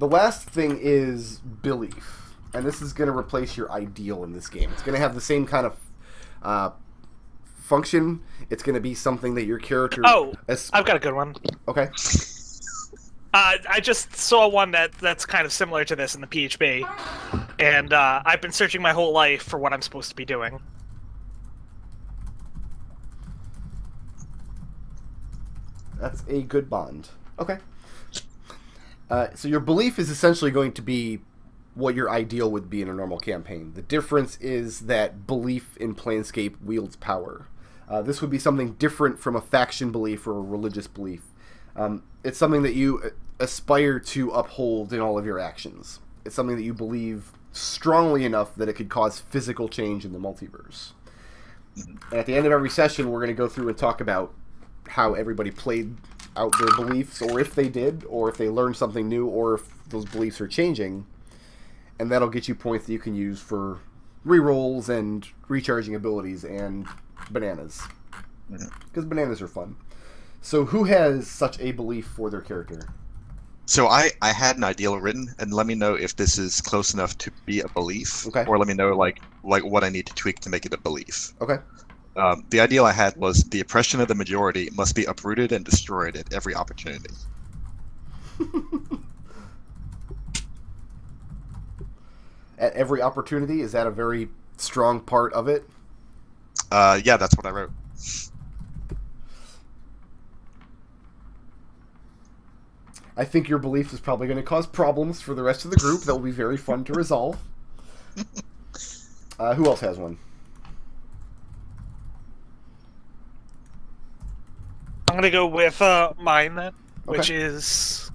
The last thing is belief. And this is going to replace your ideal in this game. It's going to have the same kind of function. It's going to be something that your character... Oh, I've got a good one. Okay. I just saw one that's kind of similar to this in the PHB, and I've been searching my whole life for what I'm supposed to be doing. That's a good bond. Okay. So your belief is essentially going to be what your ideal would be in a normal campaign. The difference is that belief in Planescape wields power. This would be something different from a faction belief or a religious belief. It's something that you aspire to uphold in all of your actions. It's something that you believe strongly enough that it could cause physical change in the multiverse. And at the end of every session, we're going to go through and talk about how everybody played out their beliefs, or if they did, or if they learned something new, or if those beliefs are changing. And that'll get you points that you can use for rerolls and recharging abilities and bananas. Because bananas are fun. So who has such a belief for their character? So I had an ideal written, and let me know if this is close enough to be a belief, okay, or let me know like what I need to tweak to make it a belief. Okay. The ideal I had was the oppression of the majority must be uprooted and destroyed at every opportunity. At every opportunity? Is that a very strong part of it? Yeah, that's what I wrote. I think your belief is probably going to cause problems for the rest of the group that will be very fun to resolve. Who else has one? I'm going to go with mine then, which is...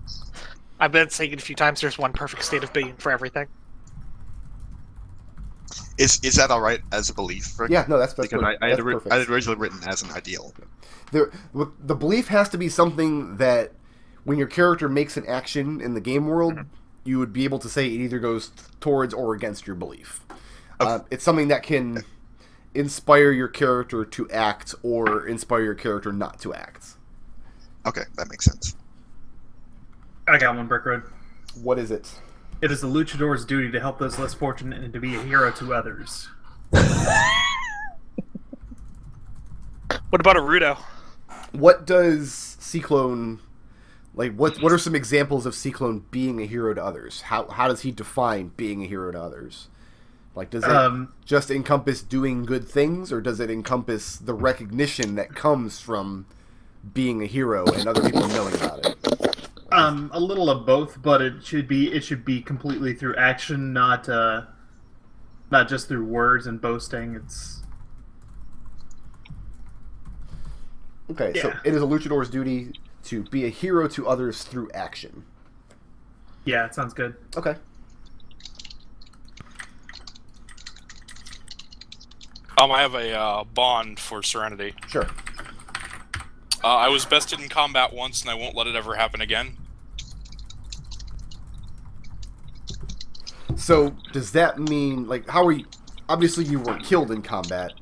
I've been saying it a few times, there's one perfect state of being for everything. Is that all right as a belief, Rick? Yeah, no, that's because perfect. I had originally written as an ideal. The belief has to be something that when your character makes an action in the game world, you would be able to say it either goes towards or against your belief. It's something that can inspire your character to act or inspire your character not to act. Okay, that makes sense. I got one, Brickroad. What is it? It is the luchador's duty to help those less fortunate and to be a hero to others. What about a Rudo? What does Ciclon... Like, what are some examples of Ciclon being a hero to others? How does he define being a hero to others? Like, does it just encompass doing good things, or does it encompass the recognition that comes from being a hero and other people knowing about it? A little of both, but it should be completely through action, not just through words and boasting. It's okay. Yeah. So it is a luchador's duty to be a hero to others through action. Yeah, it sounds good. Okay. I have a bond for Serenity. Sure. I was bested in combat once, and I won't let it ever happen again. So, does that mean, like, how are you... Obviously, you weren't killed in combat.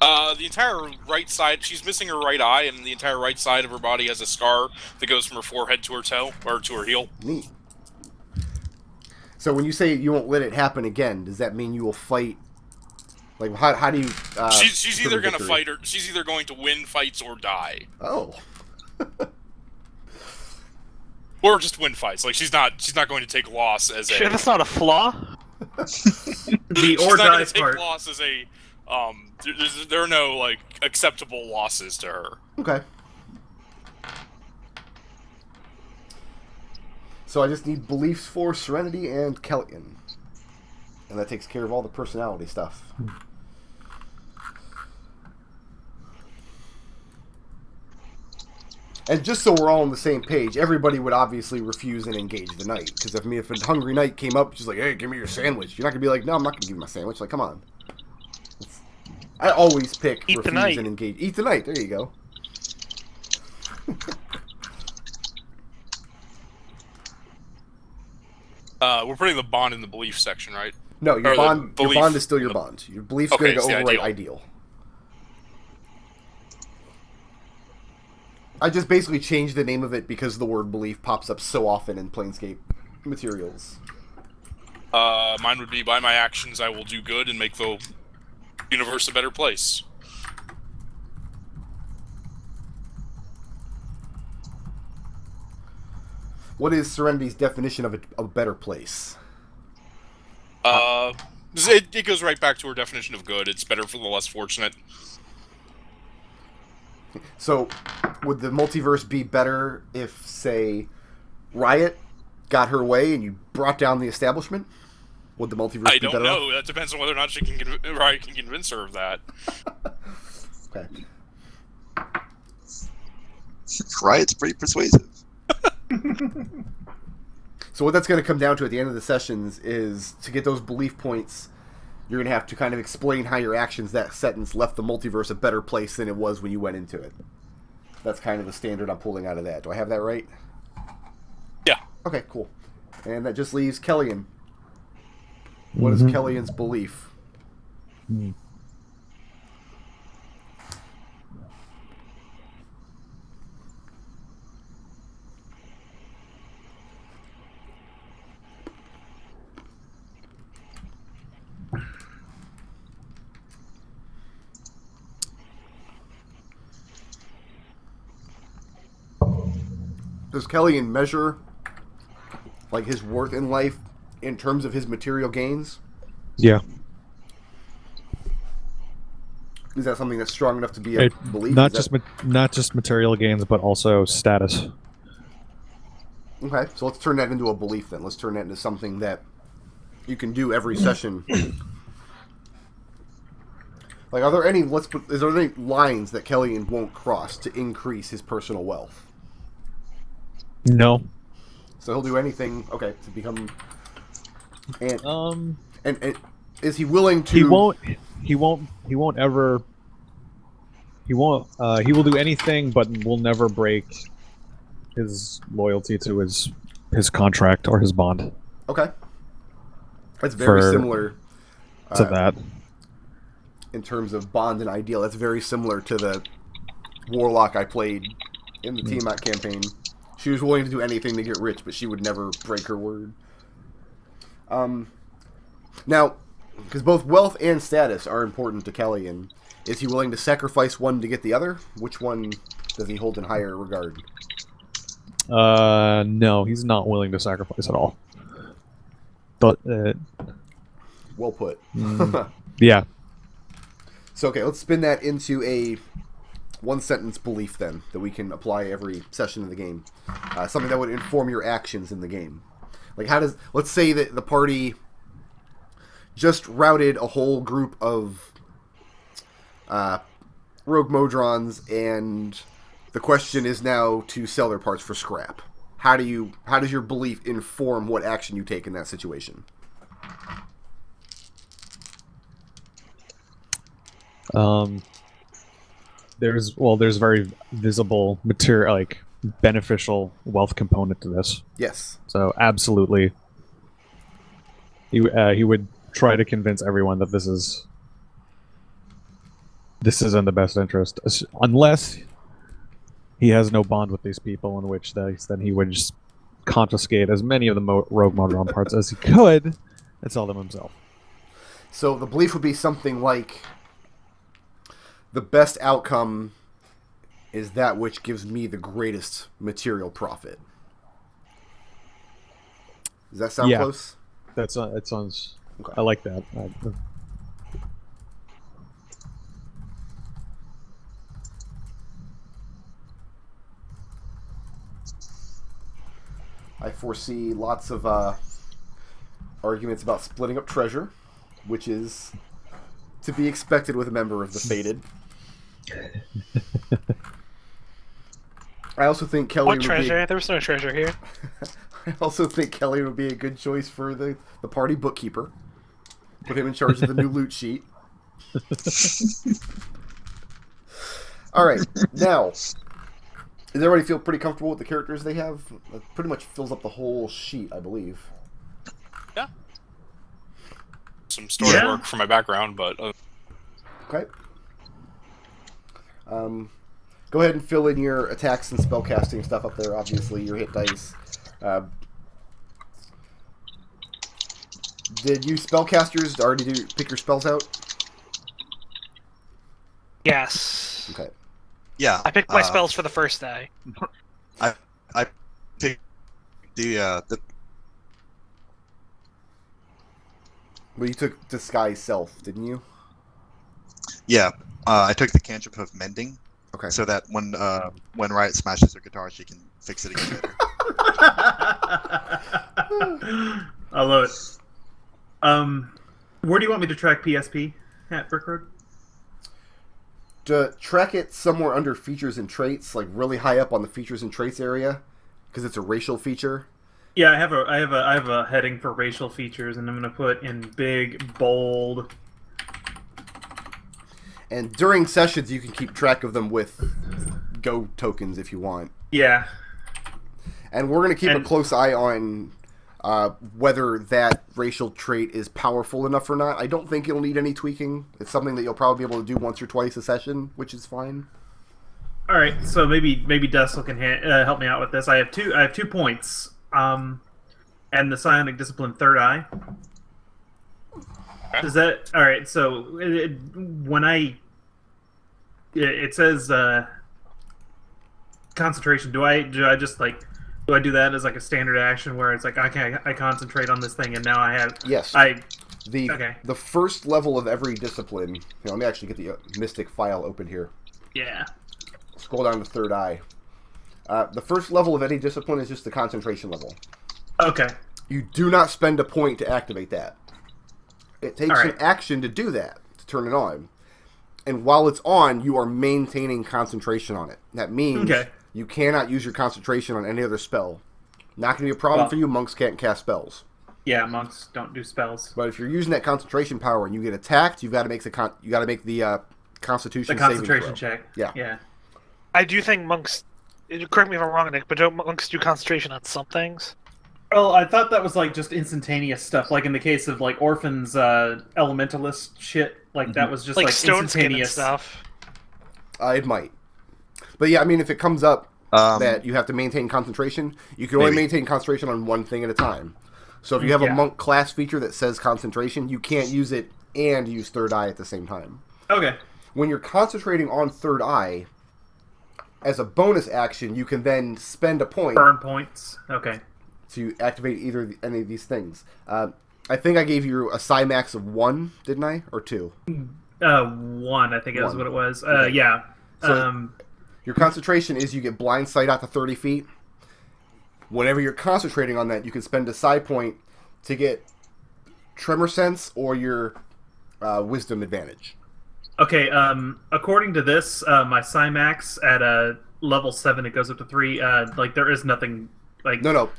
The entire right side, she's missing her right eye, and the entire right side of her body has a scar that goes from her forehead to her toe, or to her heel. Neat. So when you say you won't let it happen again, does that mean you will fight? Like, how do you... she's either going to fight, or she's either going to win fights or die. Oh. Or just win fights. Like, she's not going to take loss as a... Sure, that's not a flaw. The or she's not die going to take part. loss as a... there are no, like, acceptable losses to her. Okay. So I just need beliefs for Serenity and Kelian. And that takes care of all the personality stuff. And just so we're all on the same page, everybody would obviously refuse and engage the knight. Because if a hungry knight came up, she's like, hey, give me your sandwich. You're not going to be like, no, I'm not going to give you my sandwich. Like, come on. I always pick Eat the refuse knight. and engage. Eat the knight. There you go. We're putting the bond in the belief section, right? No, your Or the bond is still your bond. Your belief's Okay, going to it's the overwrite ideal. I just basically changed the name of it because the word belief pops up so often in Planescape. materials? Mine would be, by my actions, I will do good and make the universe a better place. What is Serenity's definition of a better place? It goes right back to her definition of good. It's better for the less fortunate. So, would the multiverse be better if, say, Riot got her way and you brought down the establishment? Would the multiverse I be better don't know. off? That depends on whether or not Riot can convince her of that. Okay. Riot's pretty persuasive. So what that's going to come down to at the end of the sessions is to get those belief points, you're going to have to kind of explain how your actions that sentence left the multiverse a better place than it was when you went into it. That's kind of the standard I'm pulling out of that. Do I have that right? Yeah. Okay, cool. And that just leaves Kelian. What is Kelian's belief? Does Kelian measure like his worth in life in terms of his material gains? Yeah. Is that something that's strong enough to be a belief? Not just material gains, but also status. Okay, so let's turn that into a belief then. Let's turn that into something that you can do every session. Like, are there any? Is there any lines that Kelian won't cross to increase his personal wealth? No. So he'll do anything. Okay, to become. And is he willing to? He will do anything, but will never break his loyalty to his contract or his bond. Okay. That's very similar to that. In terms of bond and ideal, that's very similar to the warlock I played in the Tiamat campaign. She was willing to do anything to get rich, but she would never break her word. Now, because both wealth and status are important to Kelian, is he willing to sacrifice one to get the other? Which one does he hold in higher regard? No, he's not willing to sacrifice at all. But well put. Yeah. So okay, let's spin that into a one-sentence belief then that we can apply every session of the game. Something that would inform your actions in the game. Like, let's say that the party just routed a whole group of rogue Modrons, and the question is now to sell their parts for scrap. How does your belief inform what action you take in that situation? There's very visible material, like beneficial wealth component to this. Yes. So absolutely, he would try to convince everyone that this is in the best interest, unless he has no bond with these people, in which then he would just confiscate as many of the rogue Modron parts as he could and sell them himself. So the belief would be something like, the best outcome is that which gives me the greatest material profit. Does that sound close? It sounds. Okay. I like that. I foresee lots of arguments about splitting up treasure, which is to be expected with a member of the Fated. I also think Kelly What treasure? There was no treasure here. I also think Kelly would be a good choice for the party bookkeeper. Put him in charge of the new loot sheet. Alright, now, does everybody feel pretty comfortable with the characters they have? It pretty much fills up the whole sheet, I believe. Yeah. Some story work for my background, but... Okay. Go ahead and fill in your attacks and spellcasting stuff up there. Obviously, your hit dice. Did you spellcasters already pick your spells out? Yes. Okay. Yeah. I picked my spells for the first day. I picked the Well, you took Disguise Self, didn't you? yeah. I took the cantrip of Mending, Okay. so that when Riot smashes her guitar, she can fix it again later. I love it. Where do you want me to track PSP at Brickroad? To track it somewhere under features and traits, like really high up on the features and traits area, because it's a racial feature. Yeah, I have a heading for racial features, and I'm gonna put in big, bold. And during sessions, you can keep track of them with Go tokens if you want. Yeah. And we're going to keep a close eye on whether that racial trait is powerful enough or not. I don't think it'll need any tweaking. It's something that you'll probably be able to do once or twice a session, which is fine. All right, so maybe Destil can help me out with this. I have 2 points, and the Psionic Discipline Third Eye. Does that all right? So when it says concentration, do I just like do I do that as like a standard action where it's like I concentrate on this thing and now I have Yes. okay. The first level of every discipline. Here, let me actually get the Mystic file open here. Yeah. Scroll down to Third Eye. The first level of any discipline is just the concentration level. Okay. You do not spend a point to activate that. It takes an action to do that, to turn it on. And while it's on, you are maintaining concentration on it. That means you cannot use your concentration on any other spell. Not going to be a problem for you. Monks can't cast spells. Yeah, monks don't do spells. But if you're using that concentration power and you get attacked, you've got to make the Constitution saving concentration throw. check. Yeah. Yeah. I do think monks. Correct me if I'm wrong, Nick, but don't monks do concentration on some things? Well, I thought that was like just instantaneous stuff. Like in the case of like Orphan's elementalist shit, like that was just like stone skin and instantaneous stuff. It might. But yeah, I mean, if it comes up that you have to maintain concentration, you can only maintain concentration on one thing at a time. So if you have a monk class feature that says concentration, you can't use it and use Third Eye at the same time. Okay. When you're concentrating on Third Eye, as a bonus action, you can then spend a point. Burn points. Okay. To activate any of these things. I think I gave you a psi max of 1, didn't I? Or 2? 1, I think is what it was. Okay. Yeah. So your concentration is you get blind sight out to 30 feet. Whenever you're concentrating on that, you can spend a psi point to get tremor sense or your wisdom advantage. Okay. According to this, my psi max at level 7, it goes up to 3. Like there is nothing. Like No.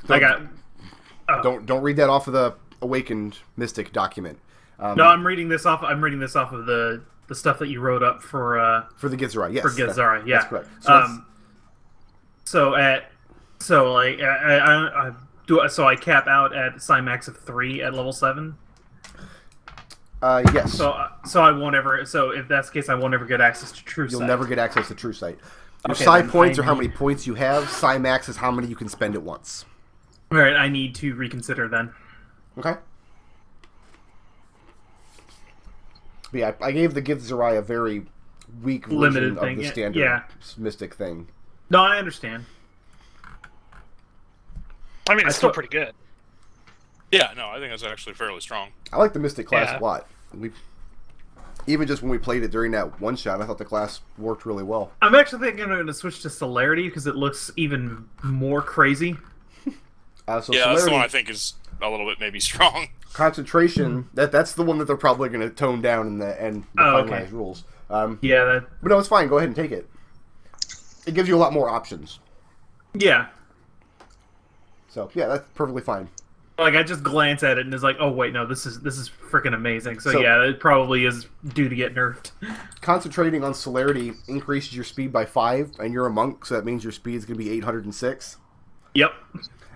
Don't read that off of the Awakened Mystic document. No, I'm reading this off. I'm reading this off of the stuff that you wrote up for the Githzerai. Yes, for Githzerai. Yeah, that's correct. So I cap out at psi max of 3 at level 7. Yes. So I won't ever. So if that's the case, I won't ever get access to True Sight. You'll never get access to True Sight. Your Okay, psi then points are how many points you have. Psi max is how many you can spend at once. All right, I need to reconsider then. Okay. But yeah, I gave the Githzerai a very weak version Limited of thing, the yeah, standard yeah. Mystic thing. No, I understand. I mean, it's still pretty good. Yeah, no, I think that's actually fairly strong. I like the Mystic class Yeah. a lot. Even just when we played it during that one shot, I thought the class worked really well. I'm actually thinking I'm going to switch to Celerity because it looks even more crazy. Yeah, that's the Celerity, one I think is a little bit maybe strong. concentration. That's the one that they're probably going to tone down in the finalized rules. Yeah, But no, it's fine. Go ahead and take it. It gives you a lot more options. yeah. So yeah, that's perfectly fine. Like I just glance at it and it's like, oh wait, no, this is freaking amazing. So, So- yeah, it probably is due to get nerfed. Concentrating on Celerity increases your speed by 5, and you're a monk, so that means your speed is going to be 806. Yep.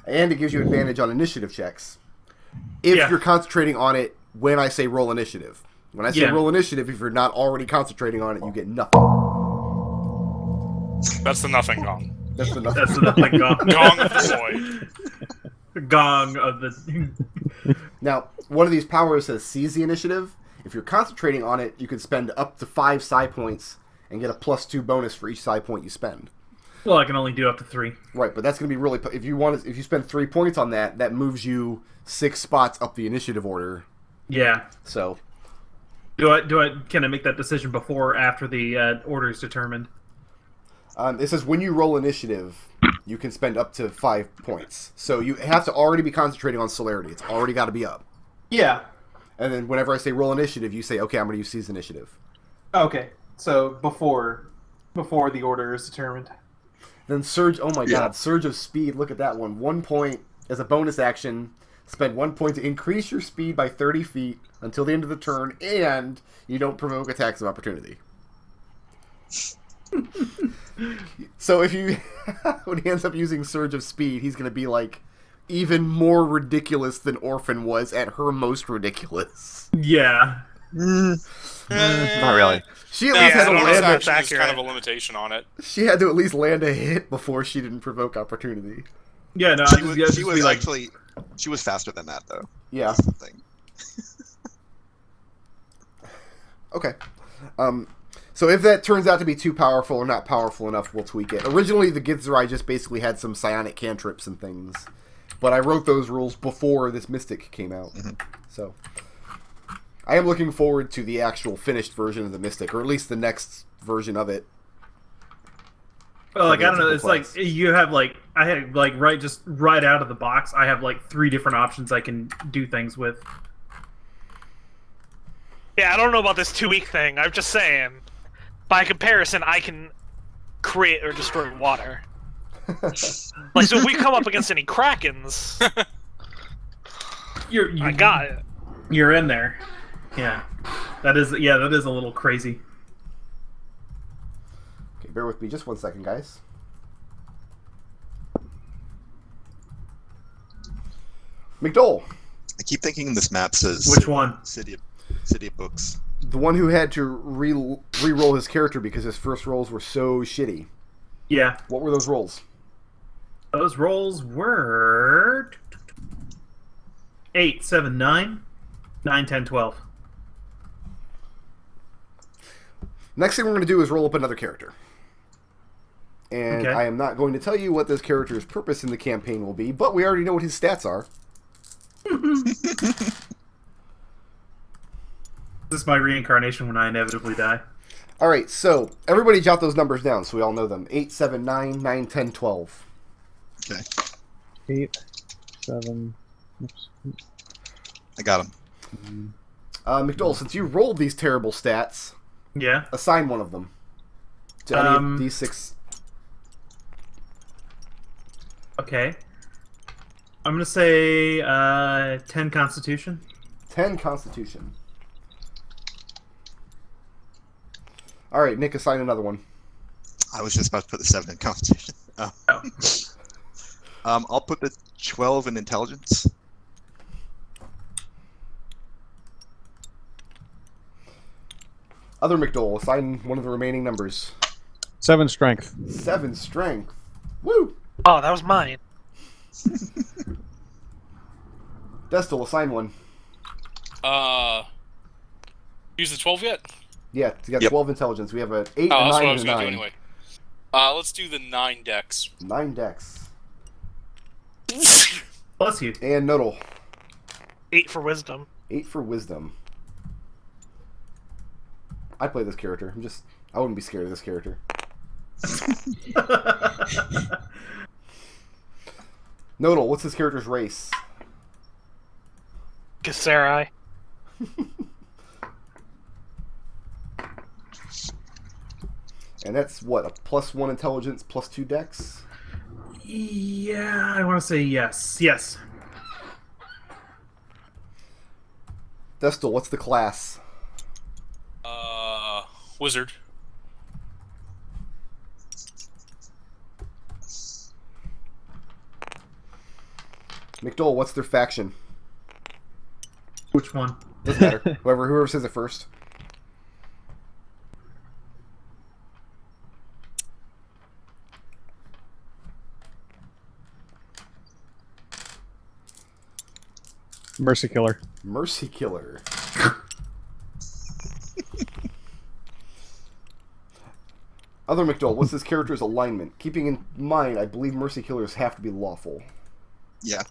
And it gives you advantage on initiative checks. If you're concentrating on it when I say roll initiative. When I say roll initiative, if you're not already concentrating on it, you get nothing. That's the nothing gong. That's the nothing. That's the nothing gone. Gong of the void. gong of the. Now, one of these powers says seize the initiative. If you're concentrating on it, you can spend up to 5 psi points and get a +2 bonus for each psi point you spend. Well, I can only do up to 3. Right, but that's going to be really... If you spend 3 points on that, that moves you 6 spots up the initiative order. Yeah. So... Can I make that decision before or after the order is determined? It says when you roll initiative, you can spend up to 5 points. So you have to already be concentrating on celerity. It's already got to be up. Yeah. And then whenever I say roll initiative, you say, okay, I'm going to use seize initiative. Okay. So before the order is determined. Then Surge, oh my god, Surge of Speed, look at that one. 1 point as a bonus action. Spend 1 point to increase your speed by 30 feet until the end of the turn, and you don't provoke attacks of opportunity. So if you, when he ends up using Surge of Speed, he's going to be like even more ridiculous than Orphan was at her most ridiculous. Yeah. Not really. She at least had to bonus land action. There's kind of a limitation on it. She had to at least land a hit before she didn't provoke opportunity. Yeah, no, She was faster than that, though. Yeah. That's the thing. Okay. So if that turns out to be too powerful or not powerful enough, we'll tweak it. Originally, the Githzerai just basically had some psionic cantrips and things. But I wrote those rules before this Mystic came out. Mm-hmm. So I am looking forward to the actual finished version of the Mystic, or at least the next version of it. Well, like, I don't know, it's like, you have, like, I had, like, right out of the box, I have, like, 3 different options I can do things with. Yeah, I don't know about this 2-week thing. I'm just saying. By comparison, I can create or destroy water. Like, so if we come up against any Krakens, I got it. You're in there. Yeah. That is a little crazy. Okay, bear with me just 1 second, guys. McDohl. I keep thinking this map says Which one? City of Books. The one who had to re-roll his character because his first rolls were so shitty. Yeah. What were those rolls? Those rolls were 8, 7, 9, 9, 10, 12. Next thing we're going to do is roll up another character. And Okay. I am not going to tell you what this character's purpose in the campaign will be, but we already know what his stats are. This is my reincarnation when I inevitably die. Alright, so everybody jot those numbers down so we all know them. 8, 7, 9, 9, 10, 12. Okay. 8, 7. Oops. I got him. McDohl, since you rolled these terrible stats, Yeah. assign one of them to any of these 6. Okay. I'm going to say 10 Constitution. 10 Constitution. Alright, Nick, assign another one. I was just about to put the 7 in Constitution. Oh. I'll put the 12 in Intelligence. Other McDohl, assign one of the remaining numbers. 7 strength. 7 Strength. Woo! Oh, that was mine. Destil, assign one. Use the 12 yet? Yeah, you got Yep. 12 Intelligence. We have an 8, Oh, a that's 9, what I and was a going to 9. do anyway. Let's do the 9 decks. 9 Dex. Bless you. And Nodal. 8 for wisdom. 8 for Wisdom. I play this character. I wouldn't be scared of this character. Nodal, what's this character's race? Githzerai. And that's what, a +1 Intelligence, +2 Dex? Yeah, I want to say yes. Yes. Destil, what's the class? Wizard. McDohl, what's their faction? Which one? Doesn't matter. Whoever says it first. Mercy Killer. Mercy Killer. Other McDohl, what's this character's alignment? Keeping in mind, I believe Mercy Killers have to be lawful. Yeah.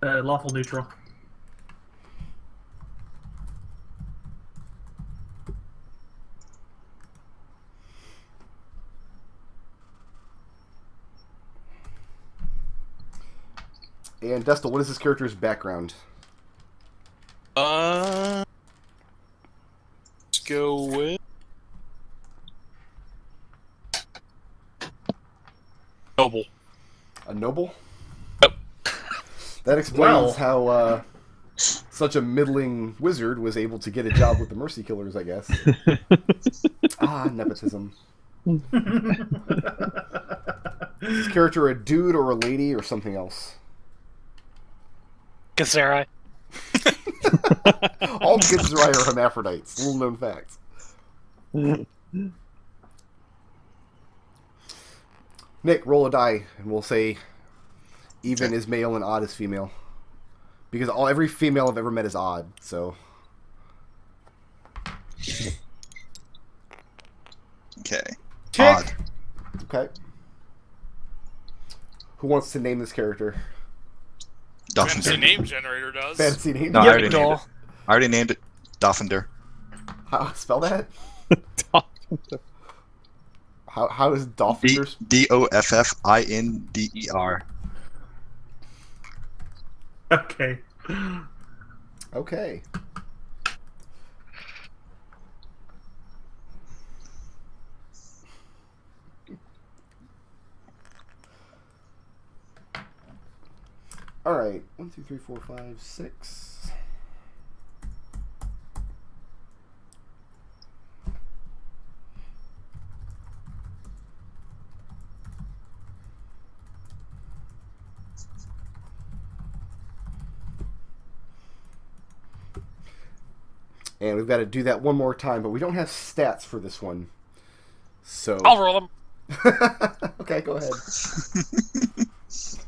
Lawful neutral. And Destil, what is this character's background? Let's go with noble. A noble? Yep. That explains how such a middling wizard was able to get a job with the Mercy Killers, I guess. Nepotism. Is this character a dude or a lady or something else? Githzerai. All Githzerai are hermaphrodites. Little known facts. Nick, roll a die, and we'll say even is male and odd is female. Because every female I've ever met is odd, so... Okay. Tick. Odd. Okay. Who wants to name this character? Fantasy Doffender. name generator does. Fancy name? No, I already named McDohl. it. I already named it Doffender. How spell that? How is Doffender? Doffinder. Okay. Okay. Alright. 1, 2, 3, 4, 5, 6. And we've got to do that one more time, but we don't have stats for this one. So I'll roll them. okay, go ahead.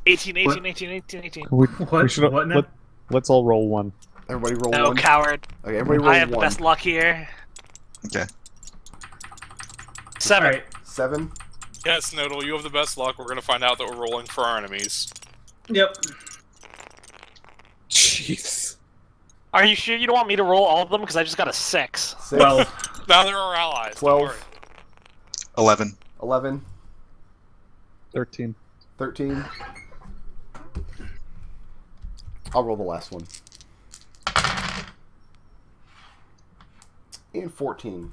18, 18, 18, 18, 18. What now? Let's all roll one. Everybody roll No, one. coward. Okay, everybody roll I have the one. best luck here. Okay. 7. Alright. 7. Yes, Nodal, you have the best luck. We're gonna find out that we're rolling for our enemies. Yep. Jeez. Are you sure you don't want me to roll all of them? Because I just got a 6. 6. Well, Now they're our allies. Don't 12. worry. 11. 11. 13. 13. I'll roll the last one. And 14.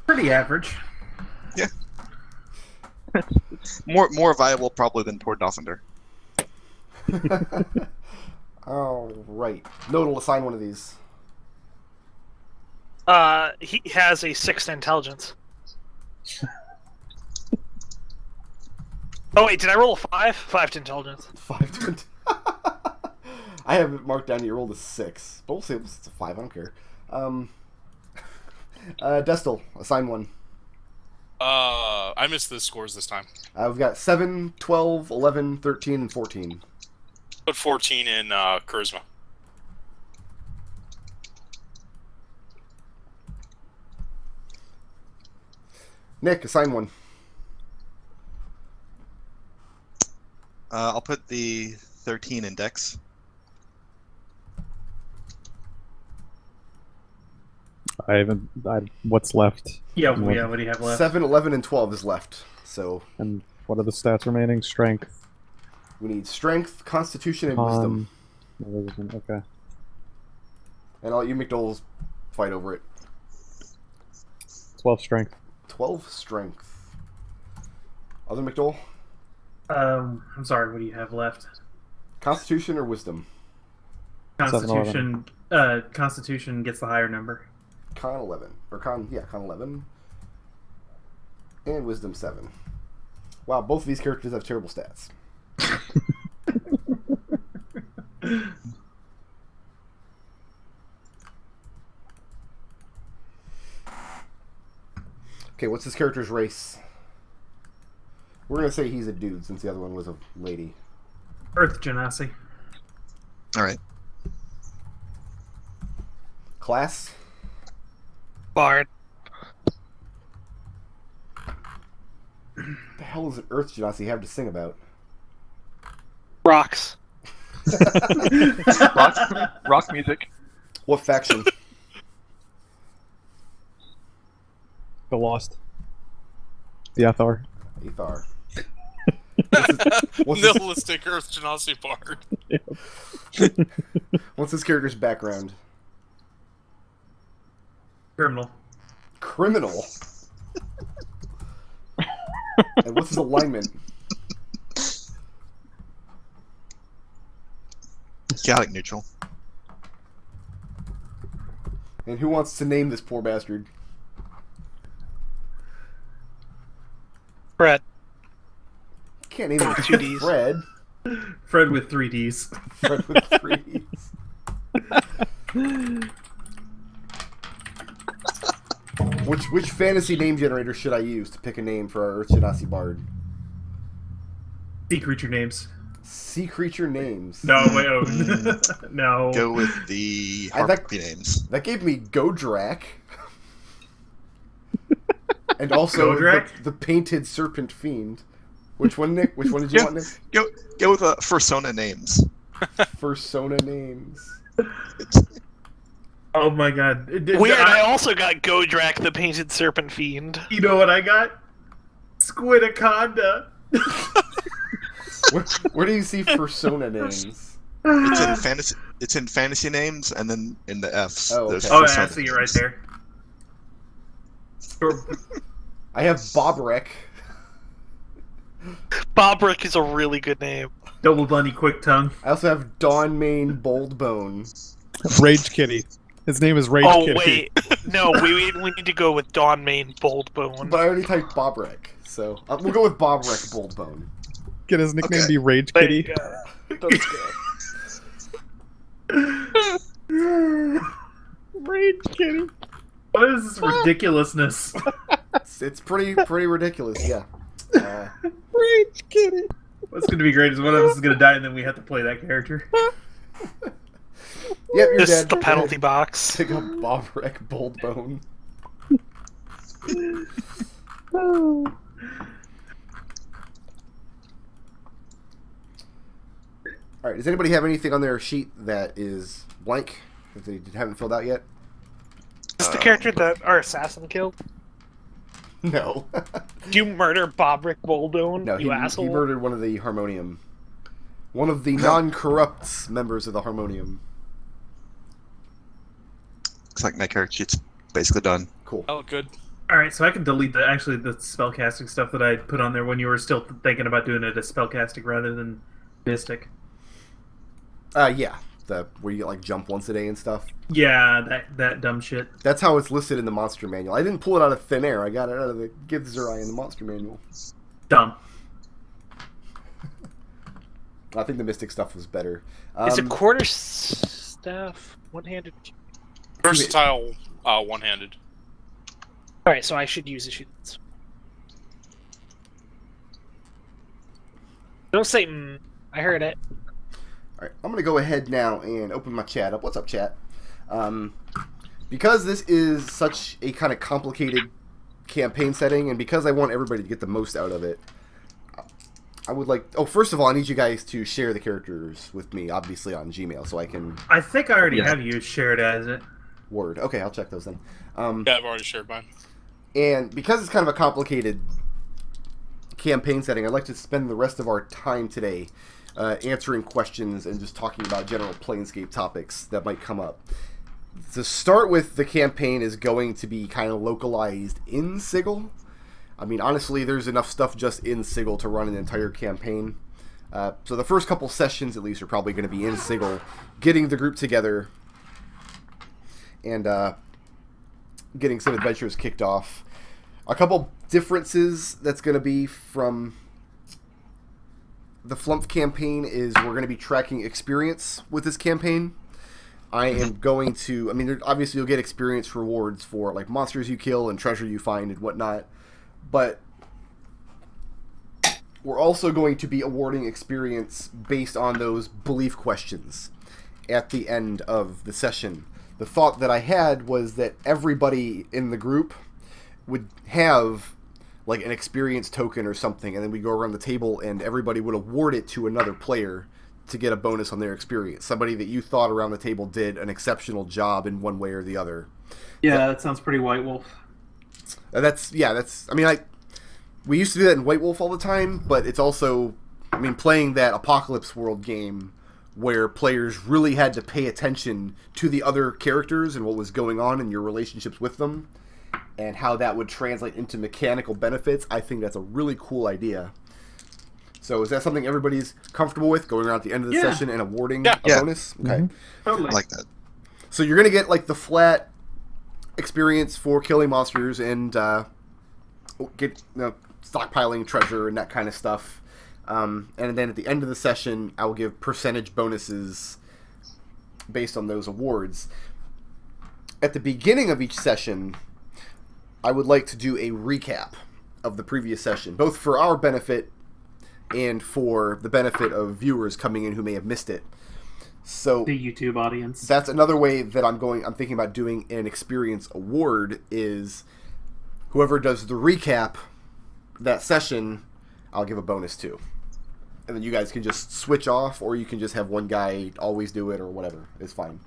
pretty average. Yeah. more viable probably than poor Doffender. All right. Nodal, assign one of these. He has a 6 intelligence. Oh wait, did I roll a 5? 5 to intelligence. 5 to I have it marked down. You rolled a 6, but we'll see. It's a 5. I don't care. Destil, assign one. I missed the scores this time. We've got 7, 12, 11, 13, and 14. Put 14 in charisma. Nick, assign one. I'll put the 13 in Dex. What's left? Yeah, what do you have left? 7, 11, and 12 is left. So And what are the stats remaining? Strength. we need strength, constitution, and wisdom. Wisdom. Okay. And I'll let you McDohl fight over it. 12 strength. 12 strength. Other McDohl? I'm sorry, what do you have left? Constitution or wisdom? Constitution. Constitution gets the higher number. Con 11. Or con 11. And wisdom 7. Wow, both of these characters have terrible stats. Okay, what's this character's race? We're gonna say he's a dude since the other one was a lady. Earth Genasi. All right. Class. Bard. The hell does an Earth Genasi have to sing about? Rocks. Rock music. What faction? The Lost. The Athar. Athar. Nihilistic Earth Genasi Bard. What's his character's background? Criminal. Criminal. And what's his alignment? Chaotic neutral. And who wants to name this poor bastard? Brett. Can't name him 2Ds. Fred. Fred with 3Ds. Fred with 3s. Which fantasy name generator should I use to pick a name for our Earth Genasi Bard? Sea creature names. Sea creature names. No, wait, oh. No. Go with the Harpy names. That gave me Godrak. And also Godrak? the Painted Serpent Fiend. Which one, Nick? Which one did you want, Nick? Go with Fursona names. Fursona names. Oh my god. Weird, I also got Godrak, the Painted Serpent Fiend. You know what I got? Squidaconda. Where do you see Fursona names? It's in fantasy. It's in fantasy names, and then in the Fs. Oh, there's okay. Oh, yeah, I Fursona see you right names. there. I have Bobrek. Bobrick is a really good name. Double bunny quick tongue. I also have Dawnmane Boldbone. Rage Kitty. His name is Rage Oh, Kitty. wait. No, we need to go with Dawnmane Boldbone. But I already typed Bobrek, so we'll go with Bobrek Boldbone. Can his nickname Okay. be Rage But, Kitty? that's good. Rage Kitty. What is this ridiculousness? It's pretty ridiculous, yeah. Rage Kitty. What's going to be great is one of us is going to die and then we have to play that character. Yep, you're This is dead. the penalty box. Pick up Bobrek Boldbone. Alright, does anybody have anything on their sheet that is blank that they haven't filled out yet? Is this the character that our assassin killed? No. Do you murder Bobrick Boldbone, No, you he asshole? murdered one of the Harmonium. One of the non-corrupt members of the Harmonium. Looks like my character sheet's basically done. Cool. Oh, good. Alright, so I can delete the spellcasting stuff that I put on there when you were still thinking about doing it as spellcasting rather than Mystic. Yeah. Where you like jump once a day and stuff. Yeah, that dumb shit. That's how it's listed in the monster manual. I didn't pull it out of thin air. I got it out of the Githzerai in the monster manual. Dumb. I think the Mystic stuff was better. Is it quarter staff, one-handed? Versatile, one-handed. Alright, so I should use the shoots. Don't say I heard it. Alright, I'm going to go ahead now and open my chat up. What's up, chat? Because this is such a kind of complicated campaign setting, and because I want everybody to get the most out of it, I would like... Oh, first of all, I need you guys to share the characters with me, obviously, on Gmail, so I can... I think I already Yeah. have you shared as it. Word. Okay, I'll check those then. Yeah, I've already shared mine. And because it's kind of a complicated campaign setting, I'd like to spend the rest of our time today answering questions and just talking about general Planescape topics that might come up. To start with, the campaign is going to be kind of localized in Sigil. I mean, honestly, there's enough stuff just in Sigil to run an entire campaign. So the first couple sessions, at least, are probably going to be in Sigil, getting the group together and getting some adventures kicked off. A couple differences that's going to be from the Flumph campaign is we're going to be tracking experience with this campaign. I am going to... I mean, obviously you'll get experience rewards for like monsters you kill and treasure you find and whatnot, but we're also going to be awarding experience based on those belief questions. at the end of the session. The thought that I had was that everybody in the group would have like an experience token or something, and then we go around the table and everybody would award it to another player to get a bonus on their experience. Somebody that you thought around the table did an exceptional job in one way or the other. Yeah, that sounds pretty White Wolf. We used to do that in White Wolf all the time, but it's also, playing that Apocalypse World game where players really had to pay attention to the other characters and what was going on in your relationships with them and how that would translate into mechanical benefits. I think that's a really cool idea. So is that something everybody's comfortable with, going around at the end of the session and awarding a bonus? Okay. Totally. I like that. So you're going to get like the flat experience for killing monsters and get stockpiling treasure and that kind of stuff. And then at the end of the session, I will give percentage bonuses based on those awards. At the beginning of each session, I would like to do a recap of the previous session, both for our benefit and for the benefit of viewers coming in who may have missed it. So The YouTube audience. that's another way that I'm thinking about doing an experience award is whoever does the recap that session, I'll give a bonus to. And then you guys can just switch off, or you can just have one guy always do it, or whatever. It's fine.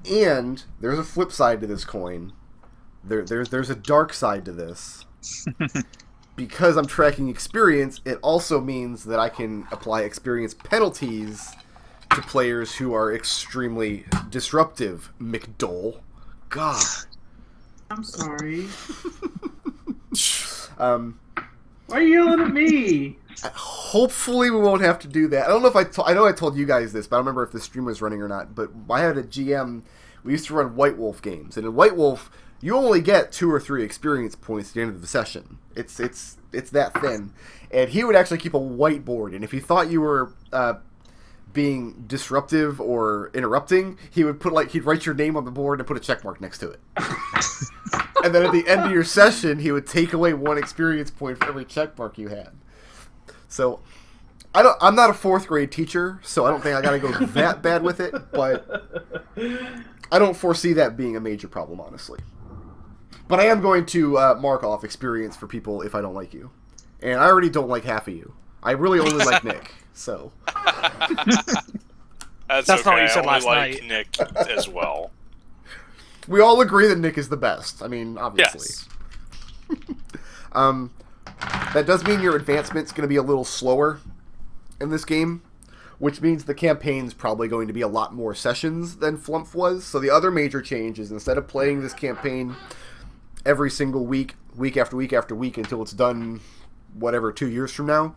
And there's a flip side to this coin. There's a dark side to this. Because I'm tracking experience, it also means that I can apply experience penalties to players who are extremely disruptive. McDohl. God. I'm sorry. Why are you yelling at me? Hopefully we won't have to do that. I don't know if I know I told you guys this, but I don't remember if the stream was running or not. But I had a GM. We used to run White Wolf games, and in White Wolf, you only get 2 or 3 experience points at the end of the session. It's that thin, and he would actually keep a whiteboard, and if he thought you were being disruptive or interrupting, he would he'd write your name on the board and put a check mark next to it. And then at the end of your session, he would take away 1 experience point for every check mark you had. So I'm not a 4th grade teacher, so I don't think I gotta go that bad with it, but I don't foresee that being a major problem, honestly. But I am going to mark off experience for people if I don't like you. And I already don't like half of you. I really only like Nick, so. That's not okay. what you said I last only like night. Nick as well. We all agree that Nick is the best. I mean, obviously. Yes. That does mean your advancement's going to be a little slower in this game, which means the campaign's probably going to be a lot more sessions than Flumph was. So the other major change is instead of playing this campaign every single week after week after week until it's done, whatever, 2 years from now,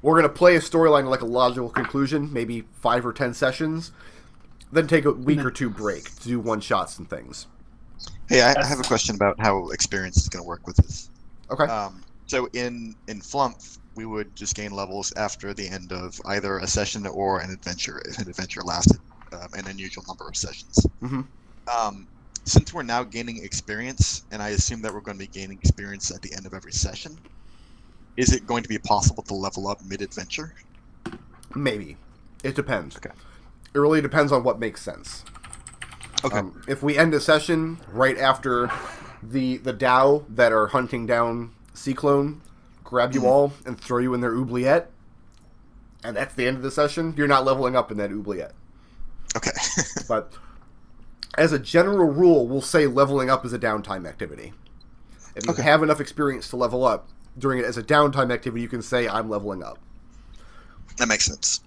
we're going to play a storyline like a logical conclusion, maybe 5 or 10 sessions, then take a week or 2 break to do one-shots and things. Hey, I have a question about how experience is going to work with this. Okay. So in Flumph, we would just gain levels after the end of either a session or an adventure, if an adventure lasted an unusual number of sessions. Since we're now gaining experience, and I assume that we're going to be gaining experience at the end of every session, is it going to be possible to level up mid-adventure? Maybe. It depends. Okay. It really depends on what makes sense. Okay. If we end a session right after the Dao that are hunting down Ciclon grab you all and throw you in their oubliette, and that's the end of the session, you're not leveling up in that oubliette. Okay. But as a general rule, we'll say leveling up is a downtime activity. If you have enough experience to level up during it as a downtime activity, you can say, I'm leveling up. That makes sense.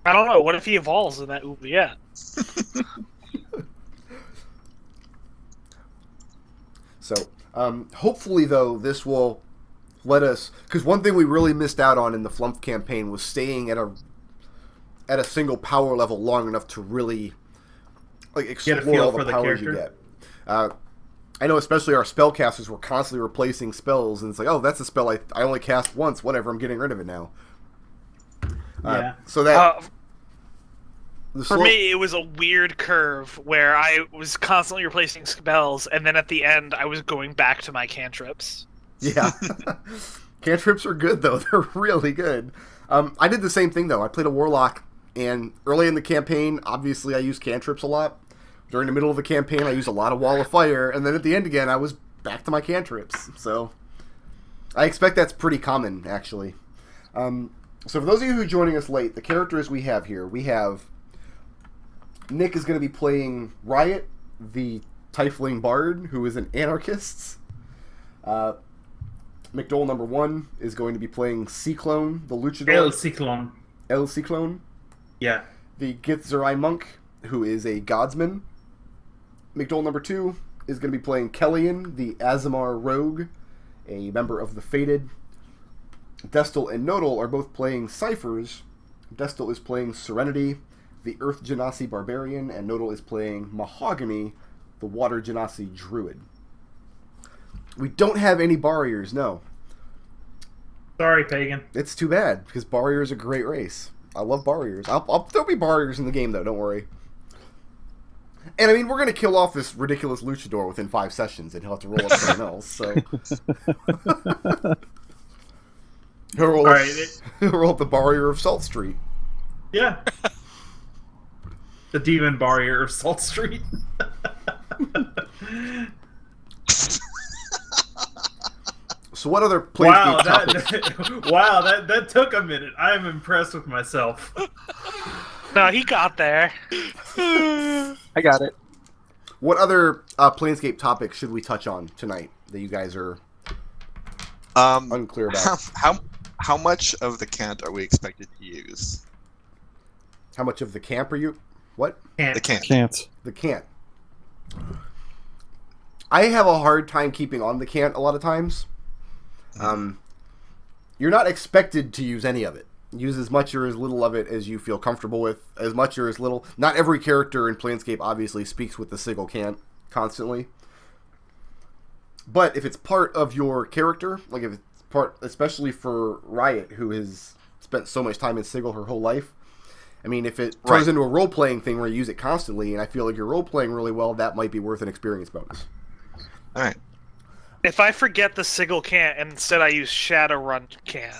I don't know. What if he evolves in that oubliette? So, hopefully, though, this will let us... Because one thing we really missed out on in the Flumph campaign was staying at a single power level long enough to really explore all the powers you get. I know especially our spellcasters were constantly replacing spells, and it's like, oh, that's a spell I only cast once. Whatever, I'm getting rid of it now. So that... For me, it was a weird curve where I was constantly replacing spells, and then at the end, I was going back to my cantrips. Yeah. Cantrips are good, though. They're really good. I did the same thing, though. I played a Warlock, and early in the campaign, obviously I used cantrips a lot. During the middle of the campaign, I used a lot of Wall of Fire, and then at the end again, I was back to my cantrips. So I expect that's pretty common, actually. So for those of you who are joining us late, the characters we have here, we have Nich is going to be playing Riot, the Tiefling Bard, who is an anarchist. McDohl number 1 is going to be playing Ciclon, the Luchador. El Ciclon. Yeah. The Githzerai monk, who is a Godsman. McDohl number 2 is going to be playing Kelian, the Aasimar rogue, a member of the Fated. Destil and Nodal are both playing Ciphers. Destil is playing Serenity, the Earth Genasi Barbarian, and Nodal is playing Mahogany, the Water Genasi Druid. We don't have any Barriers, no. Sorry, Pagan. It's too bad, because Barrier is a great race. I love Barriers. There'll be Barriers in the game, though, don't worry. And, I mean, we're going to kill off this ridiculous Luchador within 5 sessions, and he'll have to roll up something else, so... he'll roll up the Barrier of Salt Street. Yeah. The Demon Barrier of Salt Street. So what other Planescape topics? Wow, that took a minute. I am impressed with myself. No, he got there. I got it. What other Planescape topics should we touch on tonight that you guys are unclear about? How much of the cant are we expected to use? How much of the camp are you? What? The cant. Can't. The cant. I have a hard time keeping on the cant a lot of times. You're not expected to use any of it. Use as much or as little of it as you feel comfortable with. As much or as little. Not every character in Planescape obviously speaks with the sigil cant constantly. But if it's part of your character, like if it's part, especially for Riot, who has spent so much time in sigil her whole life, I mean, if it turns into a role-playing thing where you use it constantly, and I feel like you're role-playing really well, that might be worth an experience bonus. Alright. If I forget the sigil can't and instead I use Shadowrun can't.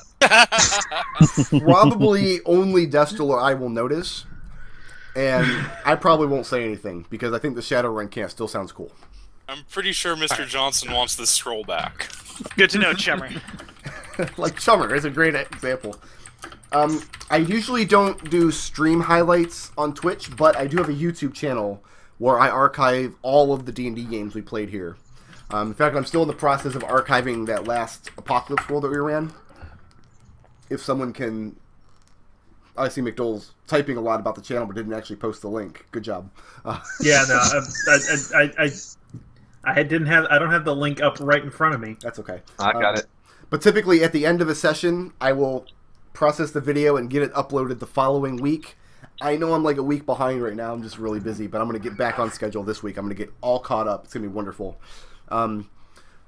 Probably only Destil or I will notice, and I probably won't say anything, because I think the Shadowrun can't still sounds cool. I'm pretty sure Mr. Johnson wants this scroll back. Good to know, Chummer. Like Chummer is a great example. I usually don't do stream highlights on Twitch, but I do have a YouTube channel where I archive all of the D&D games we played here. In fact, I'm still in the process of archiving that last Apocalypse World that we ran. If someone can... I see McDohl's typing a lot about the channel, but didn't actually post the link. Good job. Yeah, no, I don't have the link up right in front of me. That's okay. I got it. But typically, at the end of a session, I will process the video and get it uploaded the following week. I know I'm like a week behind right now. I'm just really busy, but I'm going to get back on schedule this week. I'm going to get all caught up. It's going to be wonderful.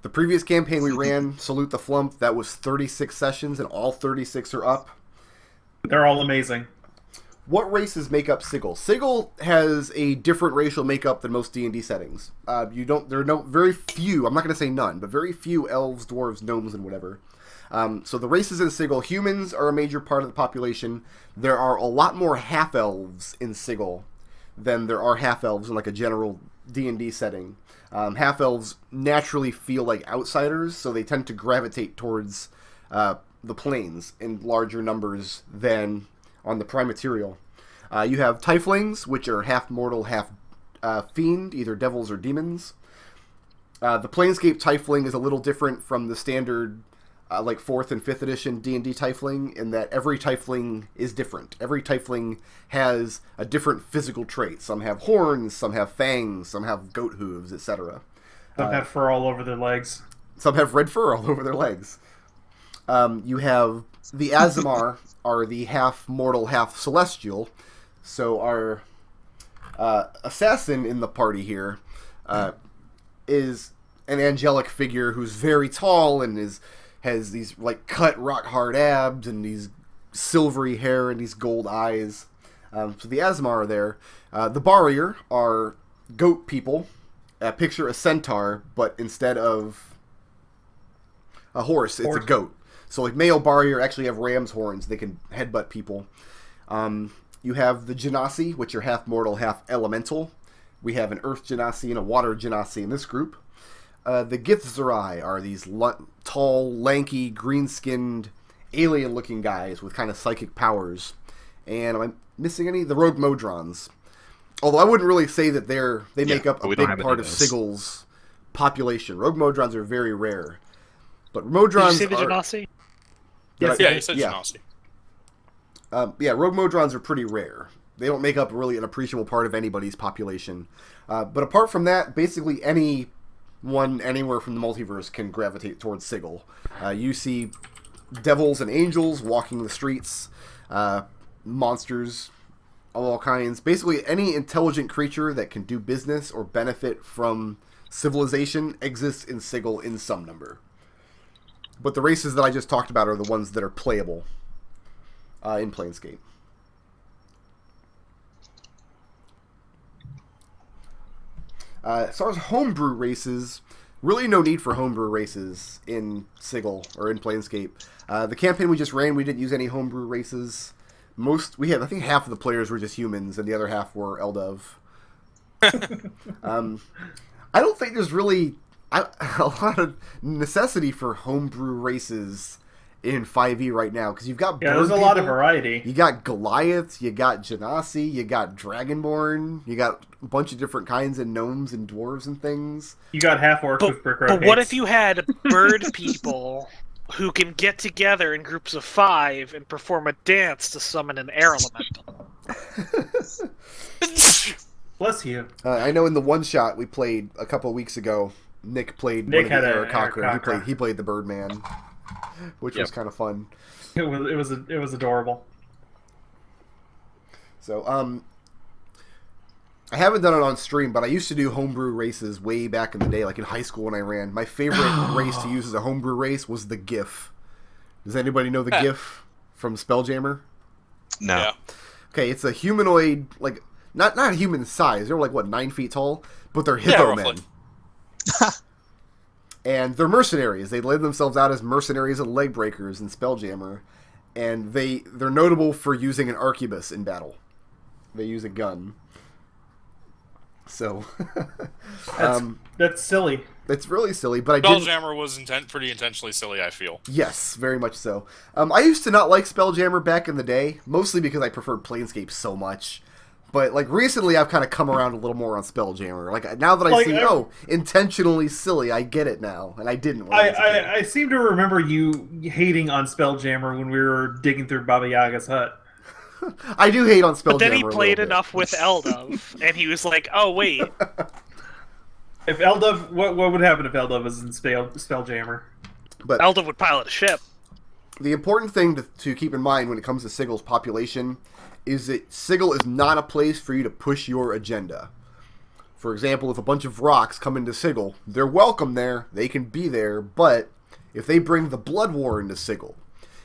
The previous campaign we ran, Salute the Flumph, that was 36 sessions, and all 36 are up. They're all amazing. What races make up Sigil? Sigil has a different racial makeup than most D&D settings. There are very few, I'm not going to say none, but very few elves, dwarves, gnomes, and whatever. So the races in Sigil, humans are a major part of the population. There are a lot more half-elves in Sigil than there are half-elves in like a general D&D setting. Half-elves naturally feel like outsiders, so they tend to gravitate towards the planes in larger numbers than on the Prime Material. You have Tieflings, which are half mortal, half fiend, either devils or demons. The Planescape Tiefling is a little different from the standard like 4th and 5th edition D&D Tiefling, in that every Tiefling is different. Every Tiefling has a different physical trait. Some have horns, some have fangs, some have goat hooves, etc. Some have fur all over their legs. Some have red fur all over their legs. You have the Aasimar are the half mortal, half celestial. So our assassin in the party here is an angelic figure who's very tall and has these like cut rock hard abs and these silvery hair and these gold eyes. So the Aasimar are there. The Barrier are goat people. Picture a centaur, but instead of a horse, it's a goat. So like male Barrier actually have ram's horns. They can headbutt people. You have the Genasi, which are half mortal, half elemental. We have an earth Genasi and a water Genasi in this group. The Githzerai are these tall, lanky, green-skinned, alien-looking guys with kind of psychic powers. And am I missing any? The Rogue Modrons. Although I wouldn't really say that they make up a big part of Sigel's population. Rogue Modrons are very rare. But Modrons Did you say the Genasi? Yeah, you said Genasi. Rogue Modrons are pretty rare. They don't make up really an appreciable part of anybody's population. But apart from that, basically anyone anywhere from the multiverse can gravitate towards Sigil. You see devils and angels walking the streets, monsters of all kinds. Basically, any intelligent creature that can do business or benefit from civilization exists in Sigil in some number. But the races that I just talked about are the ones that are playable in Planescape. As far as homebrew races, really no need for homebrew races in Sigil or in Planescape. The campaign we just ran, we didn't use any homebrew races. I think half of the players were just humans, and the other half were Eldev. I don't think there's really a lot of necessity for homebrew races in 5e right now, because you've got there's a lot of variety. You got Goliath, you got Genasi, you got Dragonborn, you got a bunch of different kinds of gnomes and dwarves and things. You got half orcs with brick But what if you had bird people who can get together in groups of 5 and perform a dance to summon an air elemental? Bless you. I know in the one shot we played a couple of weeks ago, Nich had the Aarakocra. He played the Birdman, which was kind of fun. It was adorable. So I haven't done it on stream, but I used to do homebrew races way back in the day, like in high school when I ran. My favorite race to use as a homebrew race was the GIF. Does anybody know the GIF from Spelljammer? No. Yeah. Okay, it's a humanoid, like not a human size. They're like 9 feet tall, but they're hippo men. And they're mercenaries. They live themselves out as mercenaries and leg breakers in Spelljammer, and they're notable for using an arquebus in battle. They use a gun. So that's silly. It's really silly, but Spelljammer was pretty intentionally silly, I feel. Yes, very much so. I used to not like Spelljammer back in the day, mostly because I preferred Planescape so much. But like recently, I've kind of come around a little more on Spelljammer. Like now that I see, intentionally silly, I get it now, and I didn't. I seem to remember you hating on Spelljammer when we were digging through Baba Yaga's hut. I do hate on Spelljammer. But then he played enough with Eldev, and he was like, "Oh wait." If Eldev, what would happen if Eldev was in Spelljammer? But Eldev would pilot a ship. The important thing to keep in mind when it comes to Sigil's population is that Sigil is not a place for you to push your agenda. For example, if a bunch of rocks come into Sigil, they're welcome there, they can be there, but if they bring the Blood War into Sigil,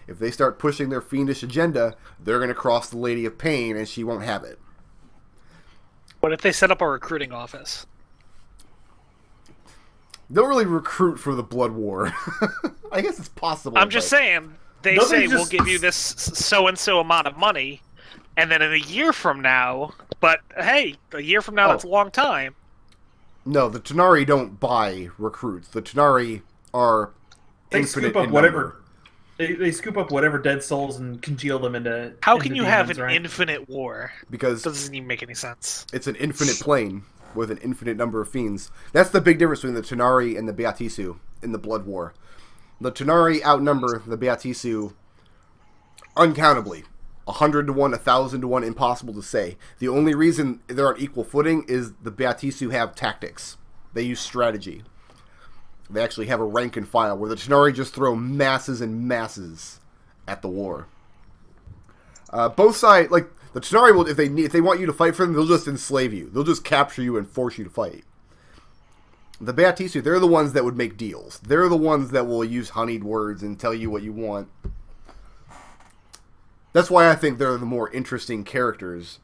if they start pushing their fiendish agenda, they're going to cross the Lady of Pain and she won't have it. What if they set up a recruiting office? They'll really recruit for the Blood War. I guess it's possible. I'm just saying, they say we'll give you this so-and-so amount of money, and then in a year from now, but hey, a year from now, that's a long time. No, the Tanari don't buy recruits. The Tanari are infinite in number. They scoop up whatever dead souls and congeal them into. How can you have an infinite war? Because doesn't even make any sense. It's an infinite plane with an infinite number of fiends. That's the big difference between the Tanari and the Beatisu in the Blood War. The Tanari outnumber the Beatisu uncountably. 100 to 1, 1,000 to 1, impossible to say. The only reason they're on equal footing is the Beatisu have tactics. They use strategy. They actually have a rank and file, where the Tanari just throw masses and masses at the war. Both sides, like, the Tanari will, if they want you to fight for them, they'll just enslave you. They'll just capture you and force you to fight. The Beatisu, they're the ones that would make deals. They're the ones that will use honeyed words and tell you what you want. That's why I think they're the more interesting characters.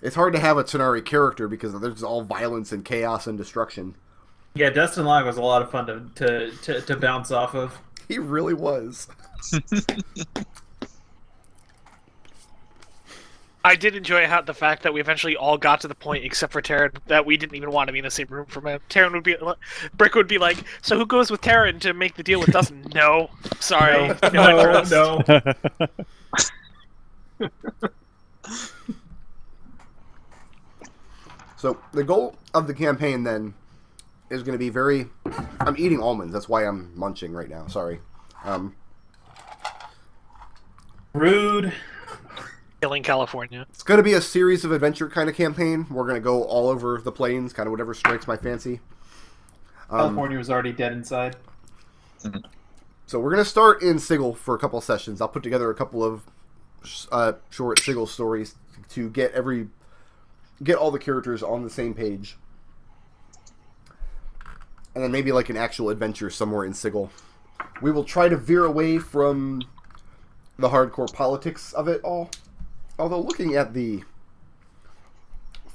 It's hard to have a Tanari character because there's all violence and chaos and destruction. Yeah, Destin Log was a lot of fun to bounce off of. He really was. I did enjoy the fact that we eventually all got to the point, except for Terran, that we didn't even want to be in the same room from him. Brick would be like, "So who goes with Terran to make the deal with Dustin?" No, sorry, No. So the goal of the campaign then is going to be very. I'm eating almonds. That's why I'm munching right now. Sorry. Rude. Killing California. It's going to be a series of adventure kind of campaign. We're going to go all over the plains, kind of whatever strikes my fancy. California was already dead inside. So we're going to start in Sigil for a couple of sessions. I'll put together a couple of short Sigil stories to get all the characters on the same page. And then maybe like an actual adventure somewhere in Sigil. We will try to veer away from the hardcore politics of it all. Although looking at the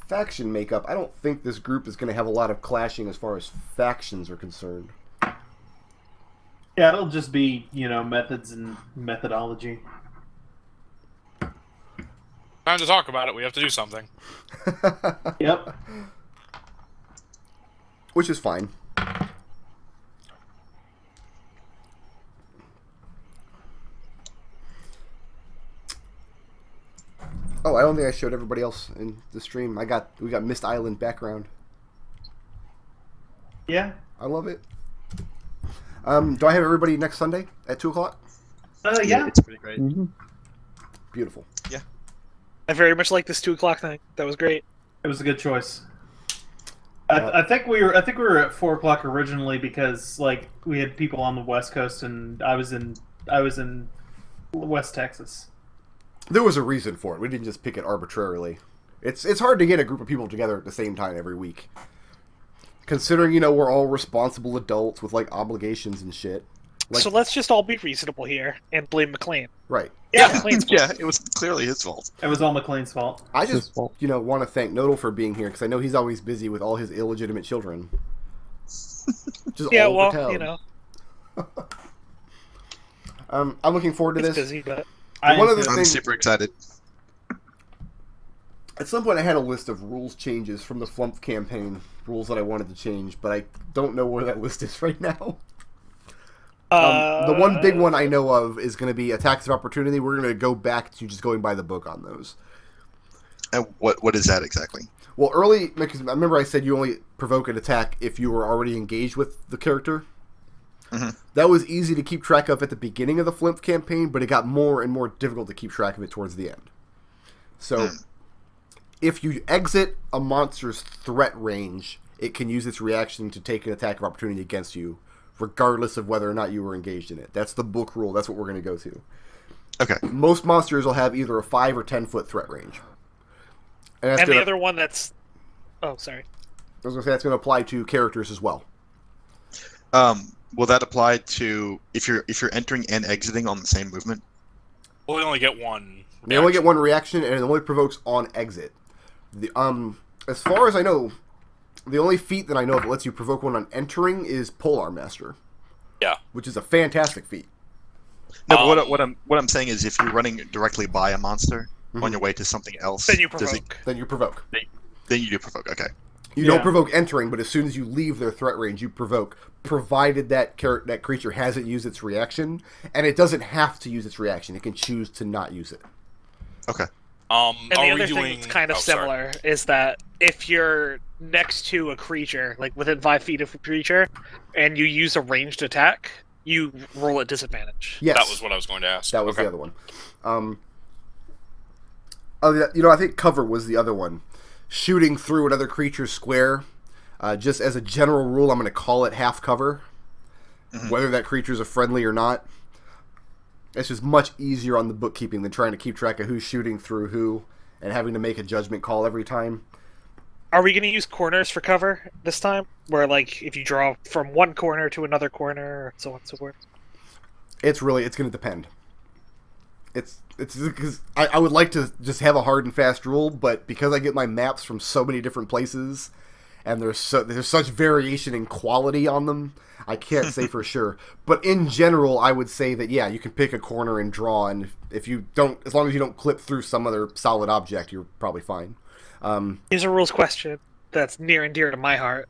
faction makeup, I don't think this group is going to have a lot of clashing as far as factions are concerned. Yeah, it'll just be, methods and methodology. Time to talk about it. We have to do something. Yep. Which is fine. Oh, I don't think I showed everybody else in the stream. We got Mist Island background. Yeah. I love it. Do I have everybody next Sunday at 2:00? Yeah. It's pretty great. Mhm. Beautiful. I very much like this 2:00 thing. That was great. It was a good choice. I think we were at 4:00 originally because we had people on the West Coast and I was in West Texas. There was a reason for it. We didn't just pick it arbitrarily. It's hard to get a group of people together at the same time every week. Considering, we're all responsible adults with obligations and shit. So let's just all be reasonable here and blame McLean. Right. Yeah, McLean's fault. Yeah, it was clearly his fault. It was all McLean's fault. I It's his just, fault. want to thank Nodal for being here because I know he's always busy with all his illegitimate children. Just Yeah, all over well, town. I'm looking forward to it's this. busy, but One of the I'm things, super excited. at some point I had a list of rules changes from the Flumph campaign, rules that I wanted to change, but I don't know where that list is right now. The one big one I know of is going to be attacks of opportunity. We're going to go back to just going by the book on those. And what is that exactly? Well, early, because I remember I said you only provoke an attack if you were already engaged with the character. Mm-hmm. That was easy to keep track of at the beginning of the Flumph campaign, but it got more and more difficult to keep track of it towards the end. So, if you exit a monster's threat range, it can use its reaction to take an attack of opportunity against you, regardless of whether or not you were engaged in it. That's the book rule. That's what we're going to go to. Okay. Most monsters will have either a 5 or 10 foot threat range. And the other one that's... Oh, sorry. I was going to say that's going to apply to characters as well. Will that apply to if you're entering and exiting on the same movement? We'll only get one. They only get one reaction, and it only provokes on exit. As far as I know, the only feat that I know that lets you provoke one on entering is Polearm Master. Yeah. Which is a fantastic feat. No, but what I'm saying is if you're running directly by a monster on your way to something else, Then you does provoke. Then you provoke. then you do provoke. Okay. You don't provoke entering, but as soon as you leave their threat range, you provoke, provided that creature hasn't used its reaction, and it doesn't have to use its reaction. It can choose to not use it. Okay. And the are other we thing doing... that's kind of sorry. similar is that if you're next to a creature, within 5 feet of a creature, and you use a ranged attack, you roll at disadvantage. Yes. That was what I was going to ask. That was Okay. the other one. I think cover was the other one. Shooting through another creature's square. Just as a general rule, I'm going to call it half cover. Mm-hmm. Whether that creature's a friendly or not. It's just much easier on the bookkeeping than trying to keep track of who's shooting through who and having to make a judgment call every time. Are we going to use corners for cover this time? Where, if you draw from one corner to another corner, or so on and so forth? It's going to depend. It's because I would like to just have a hard and fast rule, but because I get my maps from so many different places, and there's such variation in quality on them. I can't say for sure, but in general, I would say that yeah, you can pick a corner and draw, and if you don't, as long as you don't clip through some other solid object, you're probably fine. Here's a rules question that's near and dear to my heart.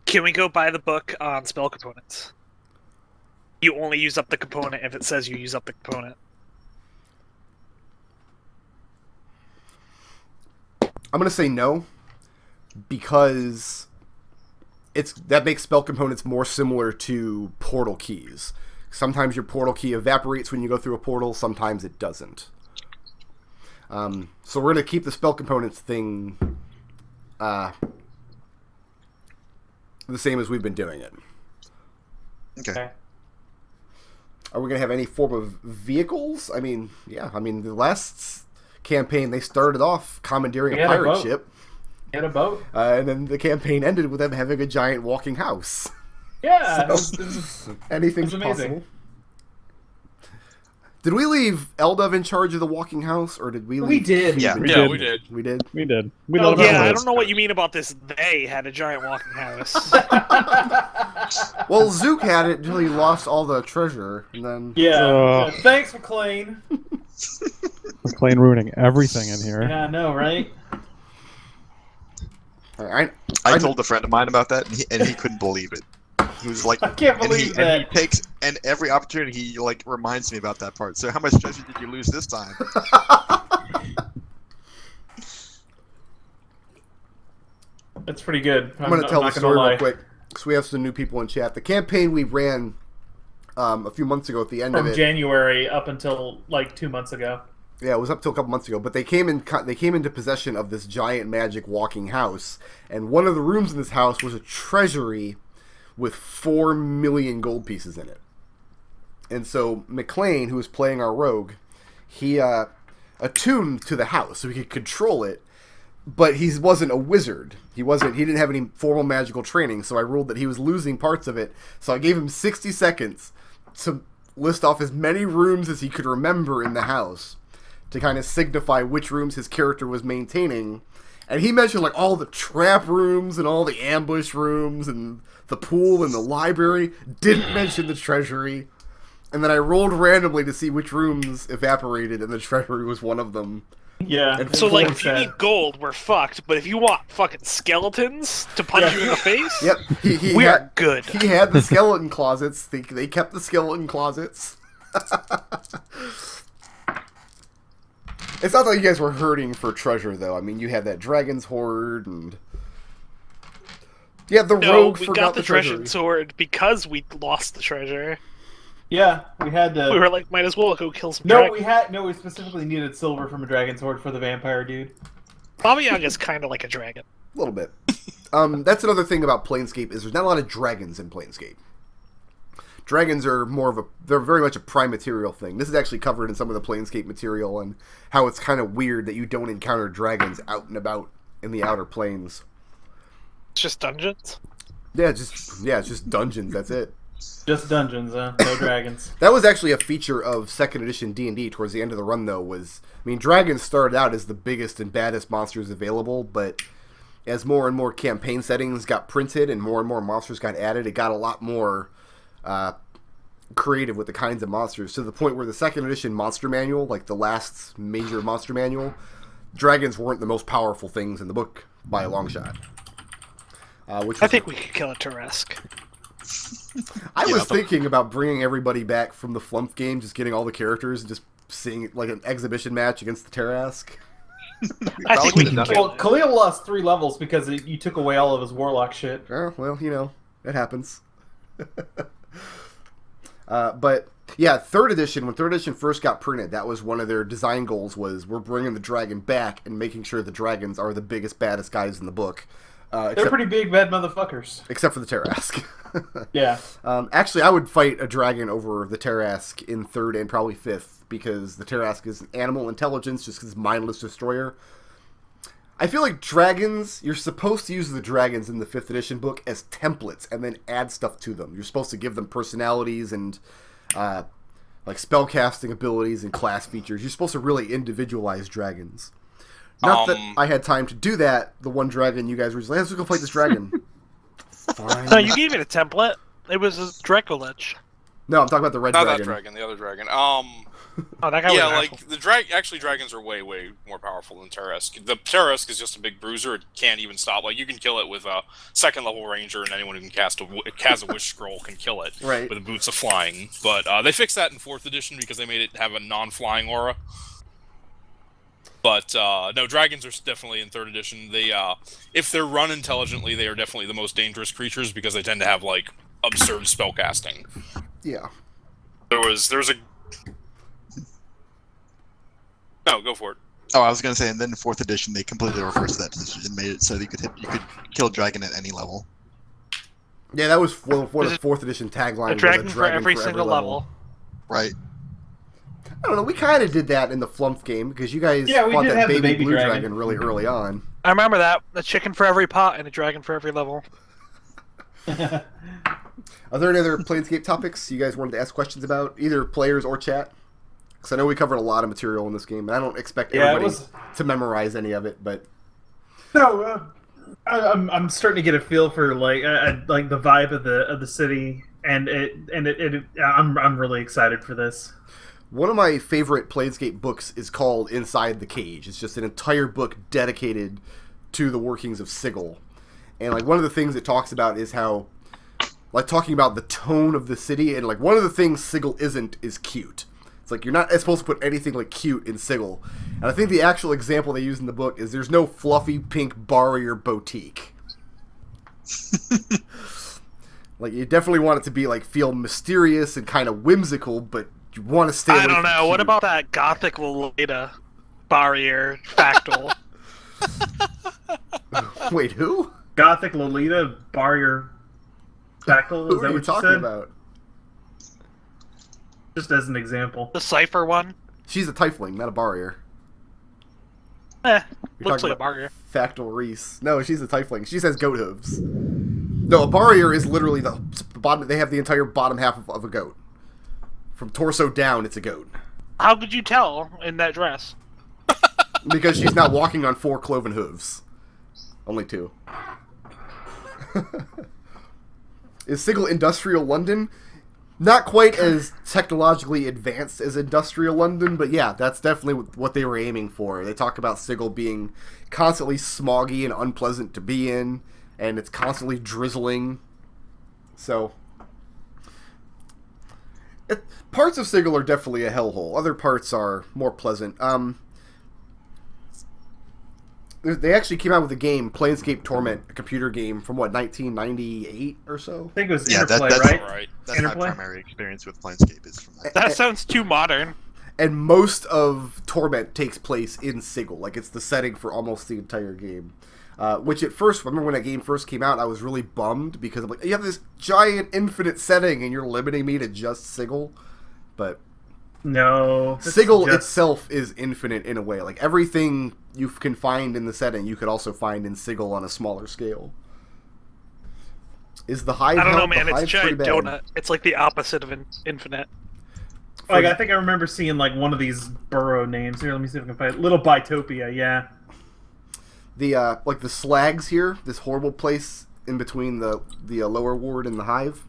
Can we go by the book on spell components? You only use up the component if it says you use up the component. I'm going to say no, because that makes spell components more similar to portal keys. Sometimes your portal key evaporates when you go through a portal, sometimes it doesn't. So we're going to keep the spell components thing the same as we've been doing it. Okay. Are we going to have any form of vehicles? I mean, yeah. I mean, the last campaign, they started off commandeering a pirate ship. Had a boat. And then the campaign ended with them having a giant walking house. Yeah. So, anything's amazing. possible. Did we leave Eldov in charge of the walking house, or did we leave? We did. Yeah. Cuban? Yeah, we did. We did. We did. We Oh, let him Yeah, have I it. don't know what you mean about this. They had a giant walking house. Well, Zook had it until he lost all the treasure, and then... Yeah. Thanks, McLean. McLean ruining everything in here. Yeah, I know, right? I I told a friend of mine about that, and he couldn't believe it. He was like, I can't believe that. And he takes, and every opportunity he like reminds me about that part. So how much treasure did you lose this time? That's pretty good. I'm going to tell the not story lie. real quick, because we have some new people in chat. The campaign we ran a few months ago at the end of From it... January up until like 2 months ago. Yeah, it was up till a couple months ago, but they came into possession of this giant magic walking house, and one of the rooms in this house was a treasury with 4 million gold pieces in it. And so McLean, who was playing our rogue, he attuned to the house so he could control it, but he wasn't a wizard. He didn't have any formal magical training, so I ruled that he was losing parts of it. So I gave him 60 seconds to list off as many rooms as he could remember in the house, to kind of signify which rooms his character was maintaining. And he mentioned like all the trap rooms and all the ambush rooms and the pool and the library. Didn't mention the treasury. And then I rolled randomly to see which rooms evaporated, and the treasury was one of them. Yeah. And So, like, Full if you set. need gold, we're fucked. But if you want fucking skeletons to punch you in the face, Yep, he we had, are good. He had the skeleton closets. They kept the skeleton closets. It's not that you guys were hurting for treasure, though. I mean, you had that dragon's hoard, and yeah, the No, rogue we forgot got the treasure. treasure sword because we lost the treasure. Yeah, we had to. We were like, might as well go kill some No, dragons. we specifically needed silver from a dragon's hoard for the vampire dude. Baba Yaga's kind of like a dragon. A little bit. That's another thing about Planescape is there's not a lot of dragons in Planescape. Dragons are they're very much a prime material thing. This is actually covered in some of the Planescape material and how it's kind of weird that you don't encounter dragons out and about in the outer planes. It's just dungeons. Yeah, it's just dungeons, that's it. Just dungeons, huh? No dragons. That was actually a feature of 2nd edition D&D towards the end of the run, though, dragons started out as the biggest and baddest monsters available, but as more and more campaign settings got printed and more monsters got added, it got a lot more creative with the kinds of monsters, to the point where the 2nd edition monster manual, like the last major monster manual, dragons weren't the most powerful things in the book by a long shot. I think we could kill a Turesk. I was thinking about bringing everybody back from the Flumph game, just getting all the characters and just seeing like an exhibition match against the Tarask. I think we can done kill Well, Khalil lost 3 levels because you took away all of his warlock shit. Well, it happens. But yeah, 3rd edition, when 3rd edition first got printed, that was one of their design goals, was we're bringing the dragon back and making sure the dragons are the biggest, baddest guys in the book. They're pretty big bad motherfuckers. Except for the Tarask. Yeah. Actually, I would fight a dragon over the Tarask in 3rd and probably 5th, because the Tarask is an animal intelligence, just because it's mindless destroyer. I feel like dragons, you're supposed to use the dragons in the 5th edition book as templates and then add stuff to them. You're supposed to give them personalities and like spellcasting abilities and class features. You're supposed to really individualize dragons. Not that I had time to do that. The one dragon you guys were just like, let's go fight this dragon. Fine. No, you gave me the template. It was a Dracolich. No, I'm talking about the red Not dragon. that dragon, the other dragon. Oh, that guy Yeah, was like the actually dragons are way more powerful than Terresk. The Terresk is just a big bruiser. It can't even stop. Like you can kill it with a second level ranger, and anyone who can cast a wish scroll can kill it Right. with the boots of flying. But they fixed that in 4th edition because they made it have a non-flying aura. But no, dragons are definitely in 3rd edition. They if they're run intelligently, they are definitely the most dangerous creatures because they tend to have like absurd spellcasting. Yeah. There's a No, go for it. Oh, I was gonna say, and then in 4th edition they completely reversed that decision and made it so that you could kill dragon at any level. Yeah, that was one of the 4th edition taglines. a dragon for every single level. Right. I don't know. We kind of did that in the Flumph game because you guys Yeah, we fought did that have the baby baby blue dragon. dragon really early on. I remember that. A chicken for every pot and a dragon for every level. Are there any other Planescape topics you guys wanted to ask questions about, either players or chat? Because I know we covered a lot of material in this game, and I don't expect everybody to memorize any of it. But No, I'm starting to get a feel for like the vibe of the city, and I'm really excited for this. one of my favorite Planescape books is called Inside the Cage. It's just an entire book dedicated to the workings of Sigil. And like one of the things it talks about is how, like, talking about the tone of the city, and like one of the things Sigil isn't is cute. It's like you're not supposed to put anything like cute in Sigil. And I think the actual example they use in the book is there's no fluffy pink barrier boutique. Like you definitely want it to be like feel mysterious and kind of whimsical, but you want to stay away I don't from know. What cute. about that gothic Lolita barrier factal? Wait, who? Gothic Lolita Barrier Factal. Is Who that are you what you talking said? about? Just as an example. The Cypher one? She's a Tiefling, not a barrier. Eh, You're looks talking like a about barrier. Factal Reese. No, she's a Tiefling. She has goat hooves. No, a barrier is literally the bottom. They have the entire bottom half of a goat. From torso down, it's a goat. How could you tell in that dress? Because she's not walking on 4 cloven hooves. Only 2. Is Sigil Industrial London? Not quite as technologically advanced as Industrial London, but yeah, that's definitely what they were aiming for. They talk about Sigil being constantly smoggy and unpleasant to be in, and it's constantly drizzling. So, parts of Sigil are definitely a hellhole. Other parts are more pleasant. They actually came out with a game, Planescape Torment, a computer game from, 1998 or so? I think it was Yeah, Interplay, that's right? Right. That's Interplay? my primary experience with Planescape is from that. That sounds too modern. And most of Torment takes place in Sigil. Like, it's the setting for almost the entire game. Which at first, remember when that game first came out, I was really bummed because I'm like, you have this giant infinite setting and you're limiting me to just Sigil. But No. Sigil itself is infinite in a way. Like, everything you can find in the setting, you could also find in Sigil on a smaller scale. Is the Hive? I don't know, help? man. The It's a Hive's giant pretty bad. donut. It's like the opposite of infinite. Like, I think I remember seeing, like, one of these burrow names. Here, let me see if I can find it. Little Bitopia, yeah. The like the Slags here, this horrible place in between the lower ward and the Hive,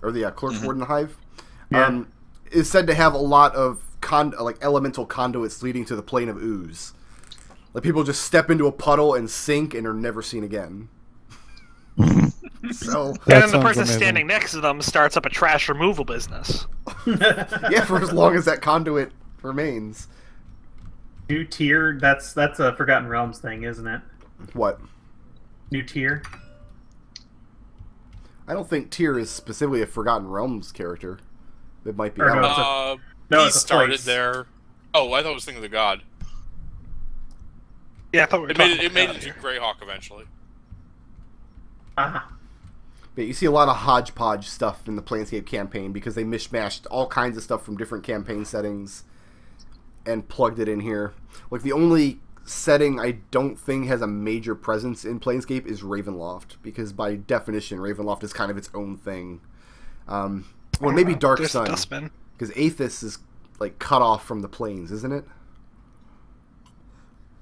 or the clerk's ward and the Hive, Yeah. is said to have a lot of elemental conduits leading to the plane of ooze. Like people just step into a puddle and sink and are never seen again. So That And then the sounds person amazing. standing next to them starts up a trash removal business. yeah, for as long as that conduit remains. New tier, that's a Forgotten Realms thing, isn't it? What? New tier. I don't think Tyr is specifically a Forgotten Realms character. It might be. Or I don't no, know. it's No, He it's a started place. there. Oh, I thought it was Thing of the God. Yeah, I thought we were It made talking it made about it into Greyhawk eventually. Ah. But you see a lot of hodgepodge stuff in the Planescape campaign because they mishmashed all kinds of stuff from different campaign settings and plugged it in here. Like the only setting I don't think has a major presence in Planescape is Ravenloft, because by definition Ravenloft is kind of its own thing. Well, maybe Dark There's a Sun, dustbin. because Aethys is like cut off from the planes, isn't it?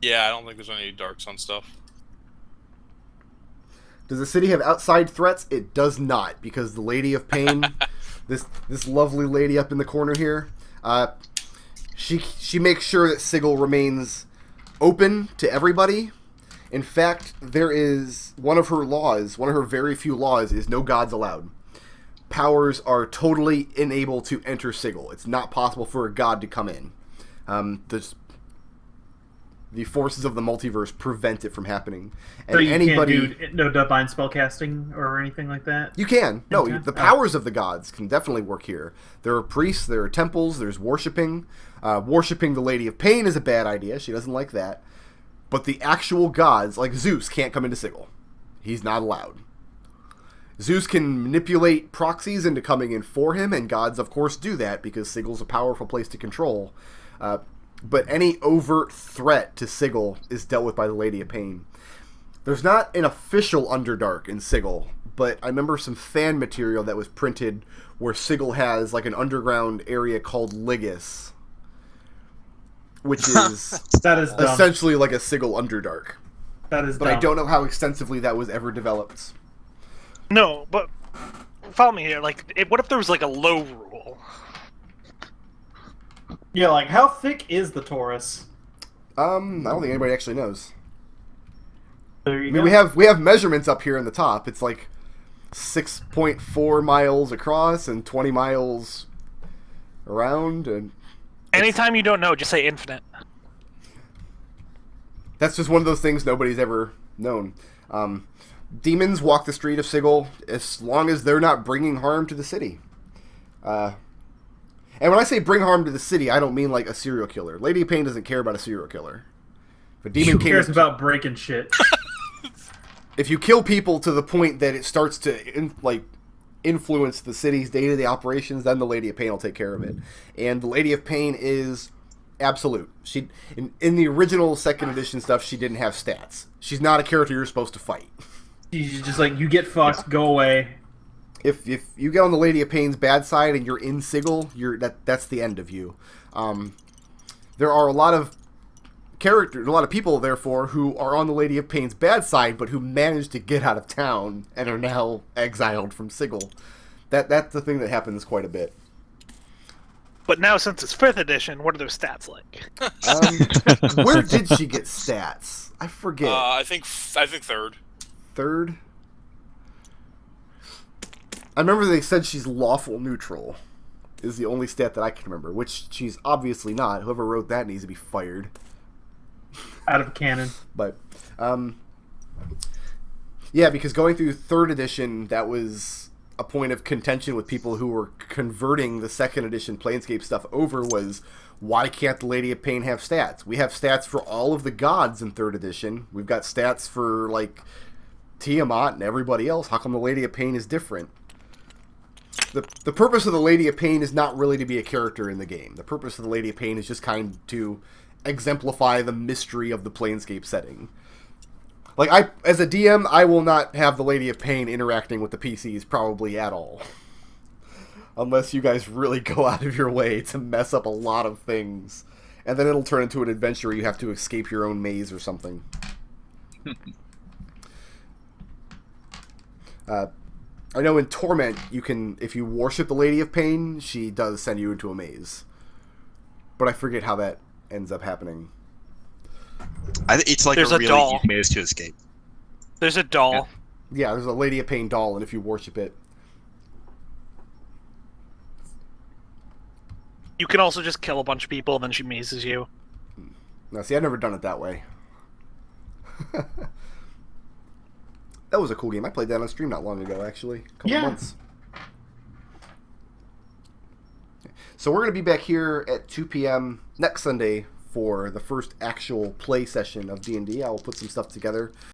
Yeah, I don't think there's any Dark Sun stuff. Does the city have outside threats? It does not, because the Lady of Pain, this lovely lady up in the corner here, she makes sure that Sigil remains open to everybody. In fact, there is one of her laws, one of her very few laws, is no gods allowed. Powers are totally unable to enter Sigil. It's not possible for a god to come in. The forces of the multiverse prevent it from happening. And so you anybody can't do no divine spellcasting or anything like that? You can. No, Okay. the powers of the gods can definitely work here. There are priests, there are temples, there's worshipping. Worshipping the Lady of Pain is a bad idea. She doesn't like that. But the actual gods, like Zeus, can't come into Sigil. He's not allowed. Zeus can manipulate proxies into coming in for him, and gods, of course, do that because Sigil's a powerful place to control. But any overt threat to Sigil is dealt with by the Lady of Pain. There's not an official Underdark in Sigil, but I remember some fan material that was printed where Sigil has like an underground area called Ligus, which is That is dumb. essentially like a Sigil Underdark. That is But dumb. I don't know how extensively that was ever developed. No, but follow me here. Like, what if there was like a low rule? Yeah, like, how thick is the Taurus? I don't think anybody actually knows. There you I mean, go. we have measurements up here in the top. It's like 6.4 miles across and 20 miles around, and Anytime you don't know, just say infinite. that's just one of those things nobody's ever known. Demons walk the street of Sigil as long as they're not bringing harm to the city. And when I say bring harm to the city, I don't mean like a serial killer. Lady of Pain doesn't care about a serial killer. If a demon Who cares came, about breaking shit? if you kill people to the point that it starts to influence the city's day-to-day operations, then the Lady of Pain will take care of it. And the Lady of Pain is absolute. She in the original second edition stuff, she didn't have stats. She's not a character you're supposed to fight. She's just like, you get fucked, go away. If you get on the Lady of Pain's bad side and you're in Sigil, that's the end of you. There are a lot of characters, a lot of people, therefore, who are on the Lady of Pain's bad side, but who managed to get out of town and are now exiled from Sigil. That's the thing that happens quite a bit. But now, since it's 5th edition, what are those stats like? Where did she get stats? I forget. I think third. Third? I remember they said she's lawful neutral is the only stat that I can remember, which she's obviously not. Whoever wrote that needs to be fired. Out of canon. But, yeah, because going through 3rd edition, that was a point of contention with people who were converting the 2nd edition Planescape stuff over was, why can't the Lady of Pain have stats? We have stats for all of the gods in 3rd edition. We've got stats for, like, Tiamat and everybody else. How come the Lady of Pain is different? The purpose of the Lady of Pain is not really to be a character in the game. The purpose of the Lady of Pain is just kind of to exemplify the mystery of the Planescape setting. Like, as a DM, I will not have the Lady of Pain interacting with the PCs probably at all. Unless you guys really go out of your way to mess up a lot of things. And then it'll turn into an adventure where you have to escape your own maze or something. I know in Torment, you can, if you worship the Lady of Pain, she does send you into a maze. But I forget how that ends up happening. It's like There's a a really doll. easy maze to escape. There's a doll. Yeah, there's a Lady of Pain doll, and if you worship it... You can also just kill a bunch of people, and then she mazes you. No, see, I've never done it that way. That was a cool game. I played that on stream not long ago, actually. A couple months. So we're going to be back here at 2 p.m. next Sunday for the first actual play session of D&D. I will put some stuff together.